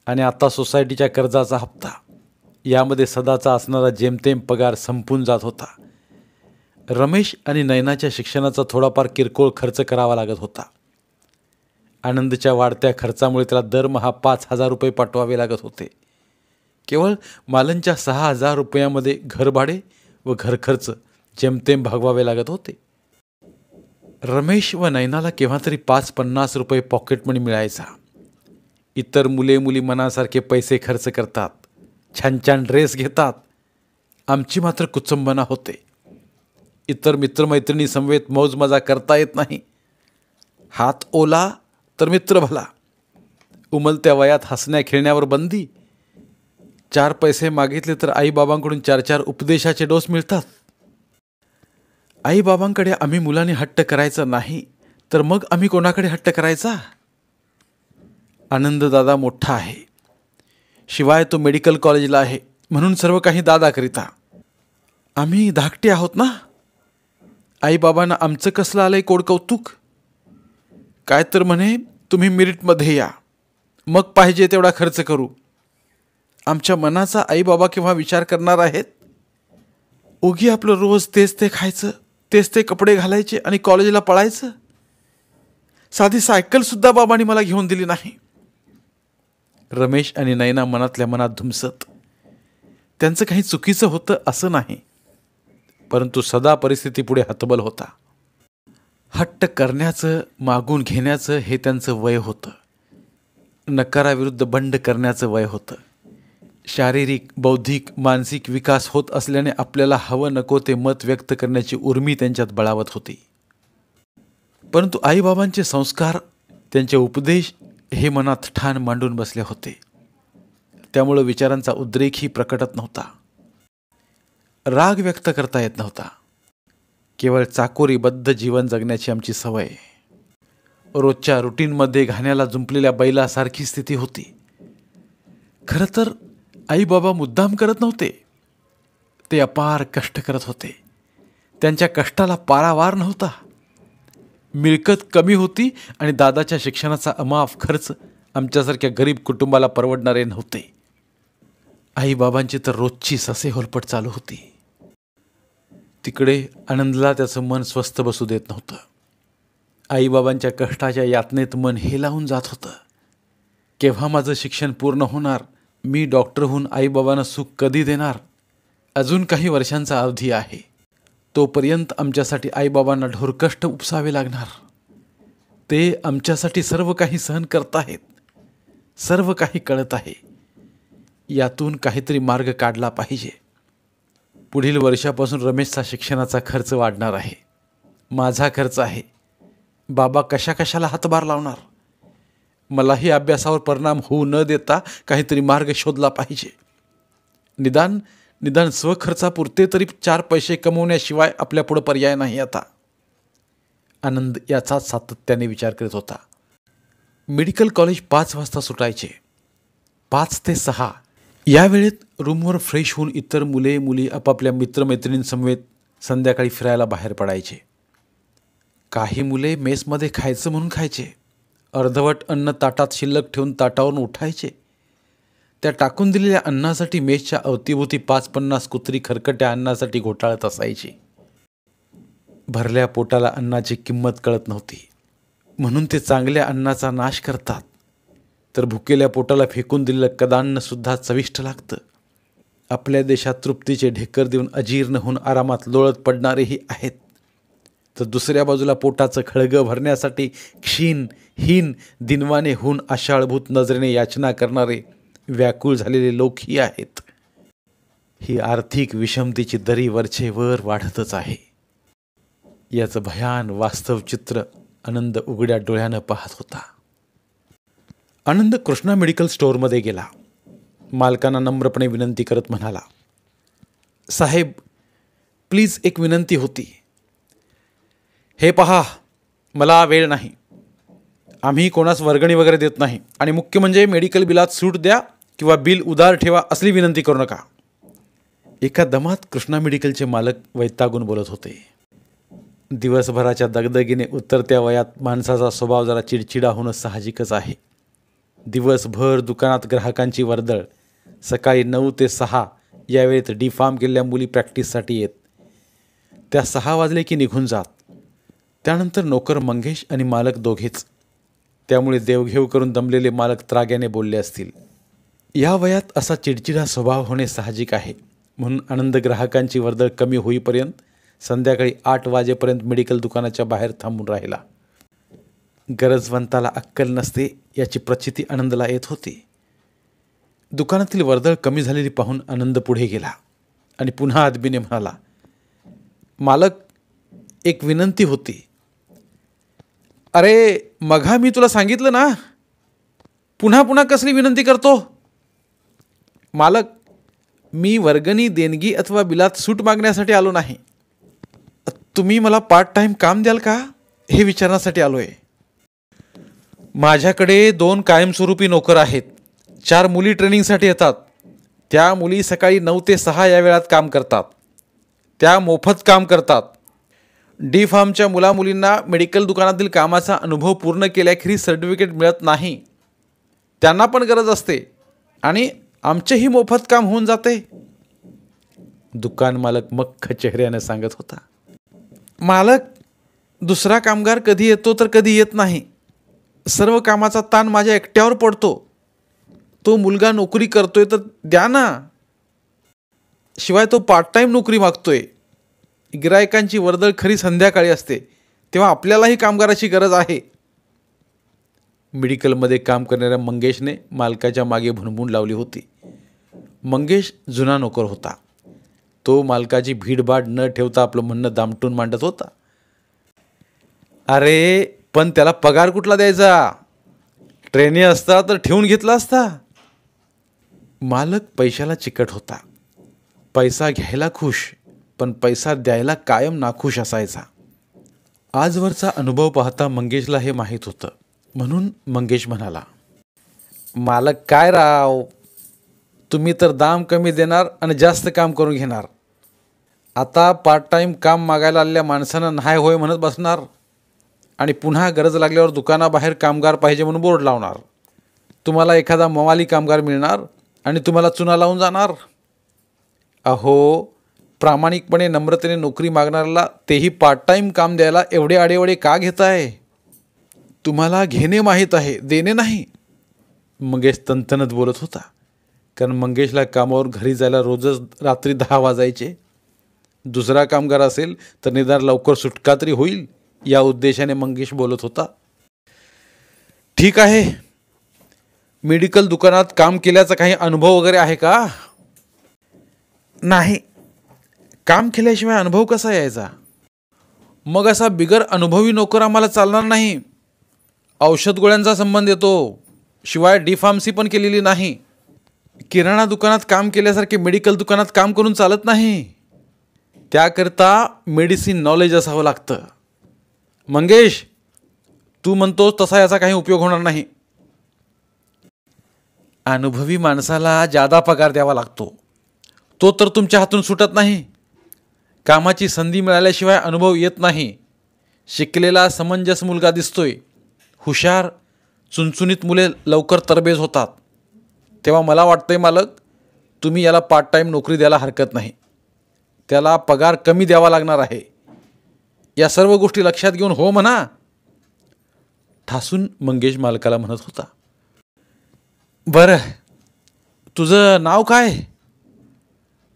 आणि आता सोसायटीच्या कर्जाचा हप्ता, यामध्ये सदाचा असणारा जेमतेम पगार संपून जात होता. रमेश आणि नयनाच्या शिक्षणाचा थोडाफार किरकोळ खर्च करावा लागत होता. आनंदच्या वाढत्या खर्चामुळे त्याला दरमहा 5,000 रुपये पाठवावे लागत होते. केवळ मालनच्या 6,000 रुपयामध्ये घरभाडे व घरखर्च जेमतेम भागवावे लागत होते. रमेश व नयनाला केव्हा तरी 5-50 रुपये पॉकेट मनी मिळायचा. इतर मुले मुली मनासारखे पैसे खर्च करतात, छान छान ड्रेस घेतात. आमची मात्र कुचंबना होते. इतर मित्रमैत्रिणी समवेत मौज मजा करता येत नाही. हात ओला तर मित्र भला. उमलत्या वयात हसण्या खेळण्यावर बंदी. 4 पैसे मागितले तर आईबाबांकडून 4 उपदेशाचे डोस मिळतात. आईबाबांकडे आम्ही मुलांनी हट्ट करायचा नाही, तर मग आम्ही कोणाकडे हट्ट करायचा? आनंद दादा मोठा आहे, शिवाय तो मेडिकल कॉलेजला आहे, म्हणून सर्व काही दादा करिता. आम्ही धाकटे आहोत ना. आईबाबांना आमचं कसलं आलंय कोड कौतुक. काय तर म्हणे, तुम्ही मेरिटमध्ये या, मग पाहिजे तेवढा खर्च करू. आमच्या मनाचा आईबाबा केव्हा विचार करणार आहेत? उगी आपलं रोज तेच ते खायचं, तेच ते कपडे घालायचे आणि कॉलेजला पळायचं. साधी सायकलसुद्धा बाबांनी मला घेऊन दिली नाही. रमेश आणि नयना मनातल्या मनात धुमसत. त्यांचं काही चुकीचं होतं असं नाही, परंतु सदा परिस्थितीपुढे हतबल होता. हट्ट करण्याचं, मागून घेण्याचं हे त्यांचं वय होतं. नकाराविरुद्ध बंड करण्याचं वय होतं. शारीरिक, बौद्धिक, मानसिक विकास होत असल्याने आपल्याला हवं नको ते मत व्यक्त करण्याची उर्मी त्यांच्यात बळावत होती. परंतु आईबाबांचे संस्कार, त्यांचे उपदेश हे मनात ठाण मांडून बसले होते. त्यामुळे विचारांचा उद्रेकही प्रकटत नव्हता. राग व्यक्त करता येत नव्हता. केवळ चाकोरीबद्ध जीवन जगण्याची आमची सवय. रोजच्या रुटीनमध्ये घाण्याला जुंपलेल्या बैलासारखी स्थिती होती. खरं तर आईबाबा मुद्दाम करत नव्हते. ते अपार कष्ट करत होते. त्यांच्या कष्टाला पारावार नव्हता. मिळकत कमी होती आणि दादाच्या शिक्षणाचा अमाप खर्च आमच्यासारख्या गरीब कुटुंबाला परवडणारे नव्हते. आईबाबांची तर रोजची ससे होलपट चालू होती. तिकडे आनंदला त्याचं मन स्वस्थ बसू देत नव्हतं. आईबाबांच्या कष्टाच्या यातनेत मन हेलावून जात होतं. केव्हा माझं शिक्षण पूर्ण होणार? मी डॉक्टर होऊन आईबाबांना सुख कधी देणार? अजून काही वर्षांचा अवधी आहे. तोपर्यंत आमच्यासाठी आईबाबांना ढोरकष्ट उपसावे लागणार. ते आमच्यासाठी सर्व काही सहन करत आहेत. सर्व काही कळत आहे. यातून काहीतरी मार्ग काढला पाहिजे. पुढील वर्षापासून रमेशचा शिक्षणाचा खर्च वाढणार आहे. माझा खर्च आहे. बाबा कशाला हातभार लावणार? मलाही अभ्यासावर परिणाम होऊ न देता काहीतरी मार्ग शोधला पाहिजे. निदान स्वखर्चापुरते तरी 4 पैसे कमवण्याशिवाय आपल्यापुढं पर्याय नाही आता. आनंद याचाच सातत्याने विचार करत होता. मेडिकल कॉलेज 5 वाजता सुटायचे. 5 ते 6 या वेळेत रूमवर फ्रेश होऊन इतर मुले मुली आपापल्या मित्रमैत्रिणींसमवेत संध्याकाळी फिरायला बाहेर पडायचे. काही मुले मेसमध्ये खायचं म्हणून खायचे. अर्धवट अन्न ताटात शिल्लक ठेवून ताटावरून उठायचे. त्या टाकून दिलेल्या अन्नासाठी मेसच्या अवतीभोवती 5-50 कुत्री खरकट्या अन्नासाठी घोटाळत असायची. भरल्या पोटाला अन्नाची किंमत कळत नव्हती, म्हणून ते चांगल्या अन्नाचा नाश करतात. तर भुकेल्या पोटाला फेकून दिलेलं कदान्नसुद्धा चविष्ट लागतं. आपल्या देशात तृप्तीचे ढेकर देऊन अजीर्ण होऊन आरामात लोळत पडणारेही आहेत, तर दुसऱ्या बाजूला पोटाचं खळगं भरण्यासाठी क्षीण हीन दिनवाने होऊन आशाळभूत नजरेने याचना करणारे व्याकुळ झालेले लोकही आहेत. ही आर्थिक विषमतेची दरी वरचेवर वाढतच आहे. याचं भयान वास्तव चित्र आनंद उघड्या डोळ्यानं पाहत होता. आनंद कृष्णा मेडिकल स्टोअरमध्ये गेला. मालकांना नम्रपणे विनंती करत म्हणाला, साहेब, प्लीज एक विनंती होती. हे पहा, मला वेळ नाही. आम्ही कोणास वर्गणी वगैरे देत नाही, आणि मुख्य म्हणजे मेडिकल बिलात सूट द्या किंवा बिल उधार ठेवा असली विनंती करू नका. एका दमात कृष्णा मेडिकलचे मालक वैतागून बोलत होते. दिवसभराच्या दगदगीने उतरत्या वयात माणसाचा स्वभाव जरा चिडचिडा होणं साहजिकच आहे. दिवसभर दुकानात ग्राहकांची वर्दळ. सकाळी 9 ते 6 या वेळेत डिफार्म केलेल्या मुली प्रॅक्टिससाठी येत. त्या 6 वाजले की निघून जात. त्यानंतर नोकर मंगेश आणि मालक दोघेच. त्यामुळे देवघेव करून दमलेले मालक त्राग्याने बोलले असतील. या वयात असा चिडचिडा स्वभाव होणे साहजिक आहे. म्हणून आनंद ग्राहकांची वर्दळ कमी होईपर्यंत संध्याकाळी 8 वाजेपर्यंत मेडिकल दुकानाच्या बाहेर थांबून राहिला. गरजवंताला अक्कल नसते याची प्रचिती आनंदला येत होती. दुकानातील वर्दळ कमी झालेली पाहून आनंद पुढे गेला आणि पुन्हा अदबीने म्हणाला, मालक, एक विनंती होती. अरे मघा मी तुला सांगितलं ना, पुन्हा पुन्हा कसली विनंती करतो. मालक, मी वर्गणी, देणगी अथवा बिलात सूट मागण्यासाठी आलो नाही. तुम्ही मला पार्ट टाइम काम द्याल का हे विचारण्यासाठी आलोय. माझ्याकडे 2 कायमस्वरूपी नोकर आहेत. 4 मुली ट्रेनिंगसाठी येतात. त्या मुली सकाळी 9 ते 6 या वेळात काम करतात. त्या मोफत काम करतात. डी फार्मच्या मुलामुलींना मेडिकल दुकानातील कामाचा अनुभव पूर्ण केल्याखेरीज सर्टिफिकेट मिळत नाही. त्यांना पण गरज असते आणि आमचेही मोफत काम होऊन जाते. दुकान मालक मख्ख चेहऱ्याने सांगत होता. मालक, दुसरा कामगार कधी येतो तर कधी येत नाही. सर्व कामाचा ताण माझ्या एकट्यावर पडतो. तो मुलगा नोकरी करतोय तर द्या ना. शिवाय तो पार्ट टाइम नोकरी मागतोय. गिरायकांची वर्दळ खरी संध्याकाळी असते, तेव्हा आपल्यालाही कामगाराची गरज आहे. मेडिकलमध्ये काम करणाऱ्या मंगेशने मालकाच्या मागे भुणभुण लावली होती. मंगेश जुना नोकर होता. तो मालकाची भीडभाड न ठेवता आपलं म्हणणं दामटून मांडत होता. अरे पण त्याला पगार कुठला द्यायचा. ट्रेनी असता तर ठेवून घेतला असता. मालक पैशाला चिकट होता. पैसा घ्यायला खुश, पण पैसा द्यायला कायम नाखुश असायचा. आजवरचा अनुभव पाहता मंगेशला हे माहीत होतं. म्हणून मंगेश म्हणाला, मालक काय राव, तुम्ही तर दाम कमी देणार आणि जास्त काम करून घेणार. आता पार्ट टाइम काम मागायला आलेल्या माणसांना नाही होय म्हणत बसणार आणि पुन्हा गरज लागल्यावर दुकानाबाहेर कामगार पाहिजे म्हणून बोर्ड लावणार. तुम्हाला एखादा मवाली कामगार मिळणार आणि तुम्हाला चुना लावून जाणार. अहो, प्रामाणिकपणे नम्रतेने नोकरी मागणाऱ्याला तेही पार्ट टाइम काम द्यायला एवढे आडेवडे का घेताय. तुम्हाला घेणे माहीत आहे, देणे नाही. मंगेश तनतनत बोलत होता, कारण मंगेशला कामावर घरी जायला रोजच रात्री 10 वाजायचे. दुसरा कामगार असेल तर निदान लवकर सुटका तरी होईल या उद्देशाने मंगेश बोलत होता. ठीक आहे, मेडिकल दुकानात काम केल्याचा काही अनुभव वगैरे आहे का. नाही. काम केल्याशिवाय अनुभव कसा यायचा. मग असा बिगर अनुभवी नोकर आम्हाला चालणार नाही. औषध गोळ्यांचा संबंध येतो. शिवाय डी फार्मसी पण केलेली नाही. किराणा दुकानात काम केल्यासारखे मेडिकल दुकानात काम करून चालत नाही. त्याकरता मेडिसिन नॉलेज असावं लागतं. मंगेश, तू म्हणतोस तसा याचा काही उपयोग होणार नाही. अनुभवी माणसाला जादा पगार द्यावा लागतो. तो तर तुमच्या हातून सुटत नाही. कामाची संधी मिळाल्याशिवाय अनुभव येत नाही. शिकलेला समंजस मुलगा दिसतोय. हुशार चुणचुणीत मुले लवकर तरबेज होतात. तेव्हा मला वाटतंय मालक, तुम्ही याला पार्ट टाइम नोकरी द्यायला हरकत नाही. त्याला पगार कमी द्यावा लागणार आहे. या सर्व गोष्टी लक्षात घेऊन हो म्हणा. ठासून मंगेश मालकाला म्हणत होता. बरं, तुझं नाव काय.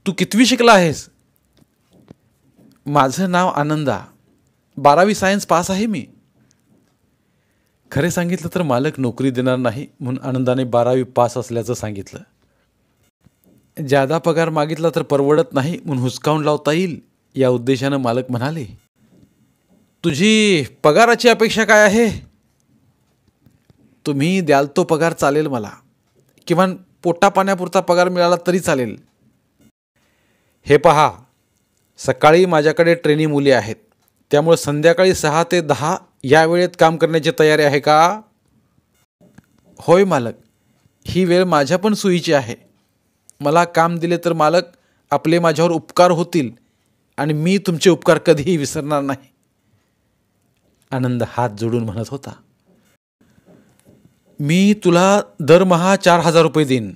तू कितवी शिकला आहेस. माझं नाव आनंदा. 12वी सायन्स पास आहे मी. खरे सांगितलं तर मालक नोकरी देणार नाही म्हणून आनंदाने 12वी पास असल्याचं सांगितलं. जादा पगार मागितला तर परवडत नाही म्हणून हुसकावून लावता येईल या उद्देशानं मालक म्हणाले, तुझी पगाराची अपेक्षा काय आहे. तुम्ही द्याल तो पगार चालेल मला. किमान पोटा पाण्यापुरता पगार मिळाला तरी चालेल. हे पहा, सकाळी माझ्याकडे ट्रेनी मुली आहेत. त्यामुळे संध्याकाळी 6 ते 10 या वेळेत काम करण्याची तयारी आहे का. होय मालक, ही वेळ माझ्या पण सोयीची आहे. मला काम दिले तर मालक, आपले माझ्यावर उपकार होतील आणि मी तुमचे उपकार कधीही विसरणार नाही. आनंद हात जोडून म्हणत होता. मी तुला दरमहा 4,000 रुपये देईन.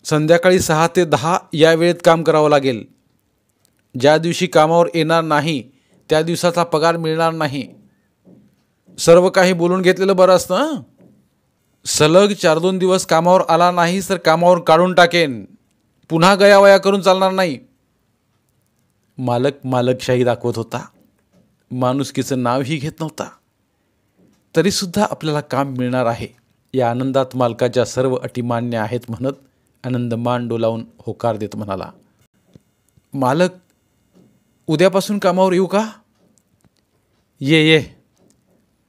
संध्याकाळी 6 ते 10 या वेळेत काम करावं लागेल. ज्या दिवशी कामावर येणार नाही त्या दिवसाचा पगार मिळणार नाही. सर्व काही बोलून घेतलेलं बरं असतं. सलग 4-2 दिवस कामावर आला नाही तर कामावर काढून टाकेन. पुन्हा गयावया करून चालणार नाही. मालक मालकशाही दाखवत होता. माणुसकीचं नावही घेत नव्हता. तरीसुद्धा आपल्याला काम मिळणार आहे या आनंदात मालकाच्या सर्व अटी मान्य आहेत म्हणत आनंद मान डोलावून होकार देत म्हणाला, मालक, उद्यापासून कामावर येऊ का? ये ये,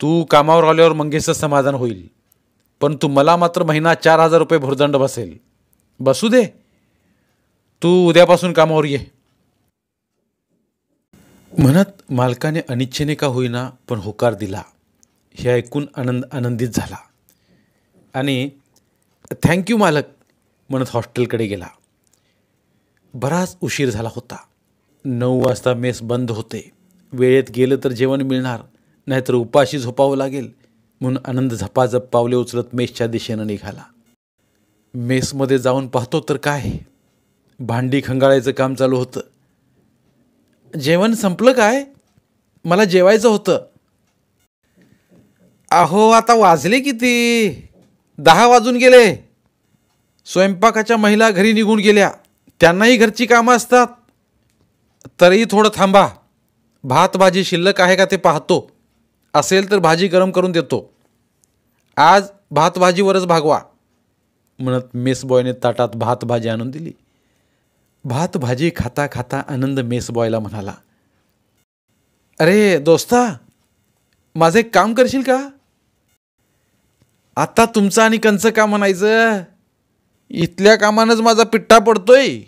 तू कामावर आल्यावर मंगेशचं समाधान होईल, परंतु मला मात्र महिना 4,000 रुपये भुर्दंड बसेल. बसू दे, तू उद्यापासून कामावर ये म्हणत मालकाने अनिच्छेने का होईना पण होकार दिला. हे ऐकून आनंद आनंदित झाला आणि थँक्यू मालक म्हणत हॉस्टेलकडे गेला. बराच उशीर झाला होता. 9 वाजता मेस बंद होते. वेळेत गेलं तर जेवण मिळणार, नाहीतर उपाशी झोपावं लागेल म्हणून आनंद झपाझप पावले उचलत मेसच्या दिशेनं निघाला. मेसमध्ये जाऊन पाहतो तर काय, भांडी खंगाळायचं काम चालू होतं. जेवण संपलं काय? मला जेवायचं होतं. अहो, आता वाजले किती? 10 वाजून गेले. स्वयंपाकाच्या महिला घरी निघून गेल्या, त्यांनाही घरची कामं असतात. तरीही थोडं थांबा, भात भाजी शिल्लक आहे का ते पाहतो. असेल तर भाजी गरम करून देतो. आज भात भाजीवरच भागवा म्हणत मेसबॉयने ताटात भात भाजी आणून दिली. भात भाजी खाता खाता आनंद मेसबॉयला म्हणाला, अरे दोस्ता, माझं एक काम करशील का? आता तुमचं आणि कंचं काम म्हणायचं, इथल्या कामानंच माझा पिट्टा पडतोय.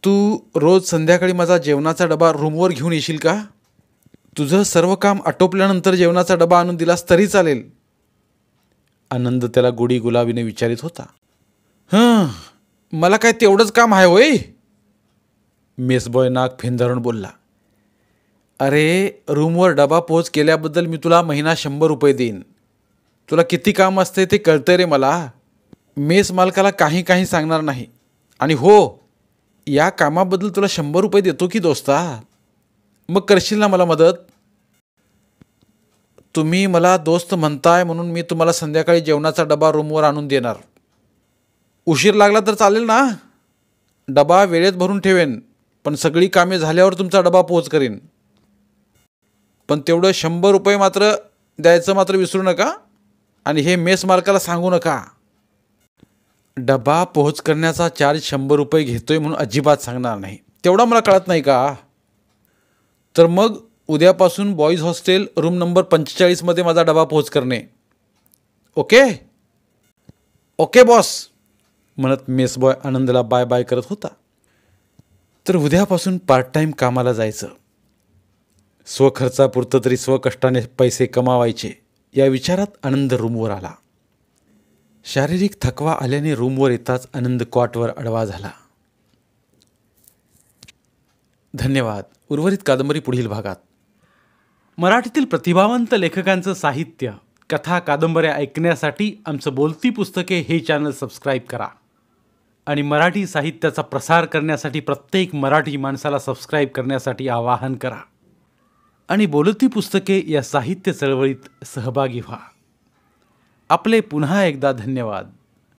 तू रोज संध्याकाळी माझा जेवणाचा डबा रूमवर घेऊन येशील का? तुझं सर्व काम आटोपल्यानंतर जेवणाचा डबा आणून दिलास तरी चालेल. आनंद त्याला गुडी गुलाबीने विचारित होता. मला काय तेवढंच काम आहे होय? मेसबॉय नाक फेंधारून बोलला. अरे, रूमवर डबा पोच केल्याबद्दल मी तुला महिना 100 रुपये देईन. तुला किती काम असते ते कळतंय रे मला. मेस मालकाला काही सांगणार नाही. आणि हो, या कामाबद्दल तुला 100 रुपये देतो की दोस्ता. मग करशील ना मला मदत? तुम्ही मला दोस्त म्हणताय म्हणून मी तुम्हाला संध्याकाळी जेवणाचा डबा रूमवर आणून देणार. उशीर लागला तर चालेल ना? डबा वेळेत भरून ठेवेन, पण सगळी कामे झाल्यावर तुमचा डबा पोच करीन. पण तेवढं 100 रुपये मात्र द्यायचं मात्र विसरू नका. आणि हे मेस मालकाला सांगू नका. डबा पोहोच करण्याचा चार्ज 100 रुपये घेतोय म्हणून अजिबात सांगणार नाही. तेवढा मला कळत नाही का? तर मग उद्यापासून बॉईज हॉस्टेल रूम नंबर 45मध्ये माझा डबा पोहोच करणे. ओके ओके बॉस म्हणत मेसबॉय आनंदला बाय बाय करत होता. तर उद्यापासून पार्ट टाईम कामाला जायचं. स्वखर्चापुरतं तरी स्वकष्टाने पैसे कमावायचे या विचारात आनंद रूमवर आला. शारीरिक थकवा आल्याने रूमवर येताच आनंद कॉटवर आडवा झाला. धन्यवाद. उर्वरित कादंबरी पुढील भागात. मराठीतील प्रतिभावंत लेखकांचं साहित्य, कथा, कादंबऱ्या ऐकण्यासाठी आमचं बोलती पुस्तके हे चॅनल सबस्क्राईब करा. आणि मराठी साहित्याचा प्रसार करण्यासाठी प्रत्येक मराठी माणसाला सबस्क्राईब करण्यासाठी आवाहन करा. आणि बोलती पुस्तके या साहित्य चळवळीत सहभागी व्हा. आपले पुन्हा एकदा धन्यवाद.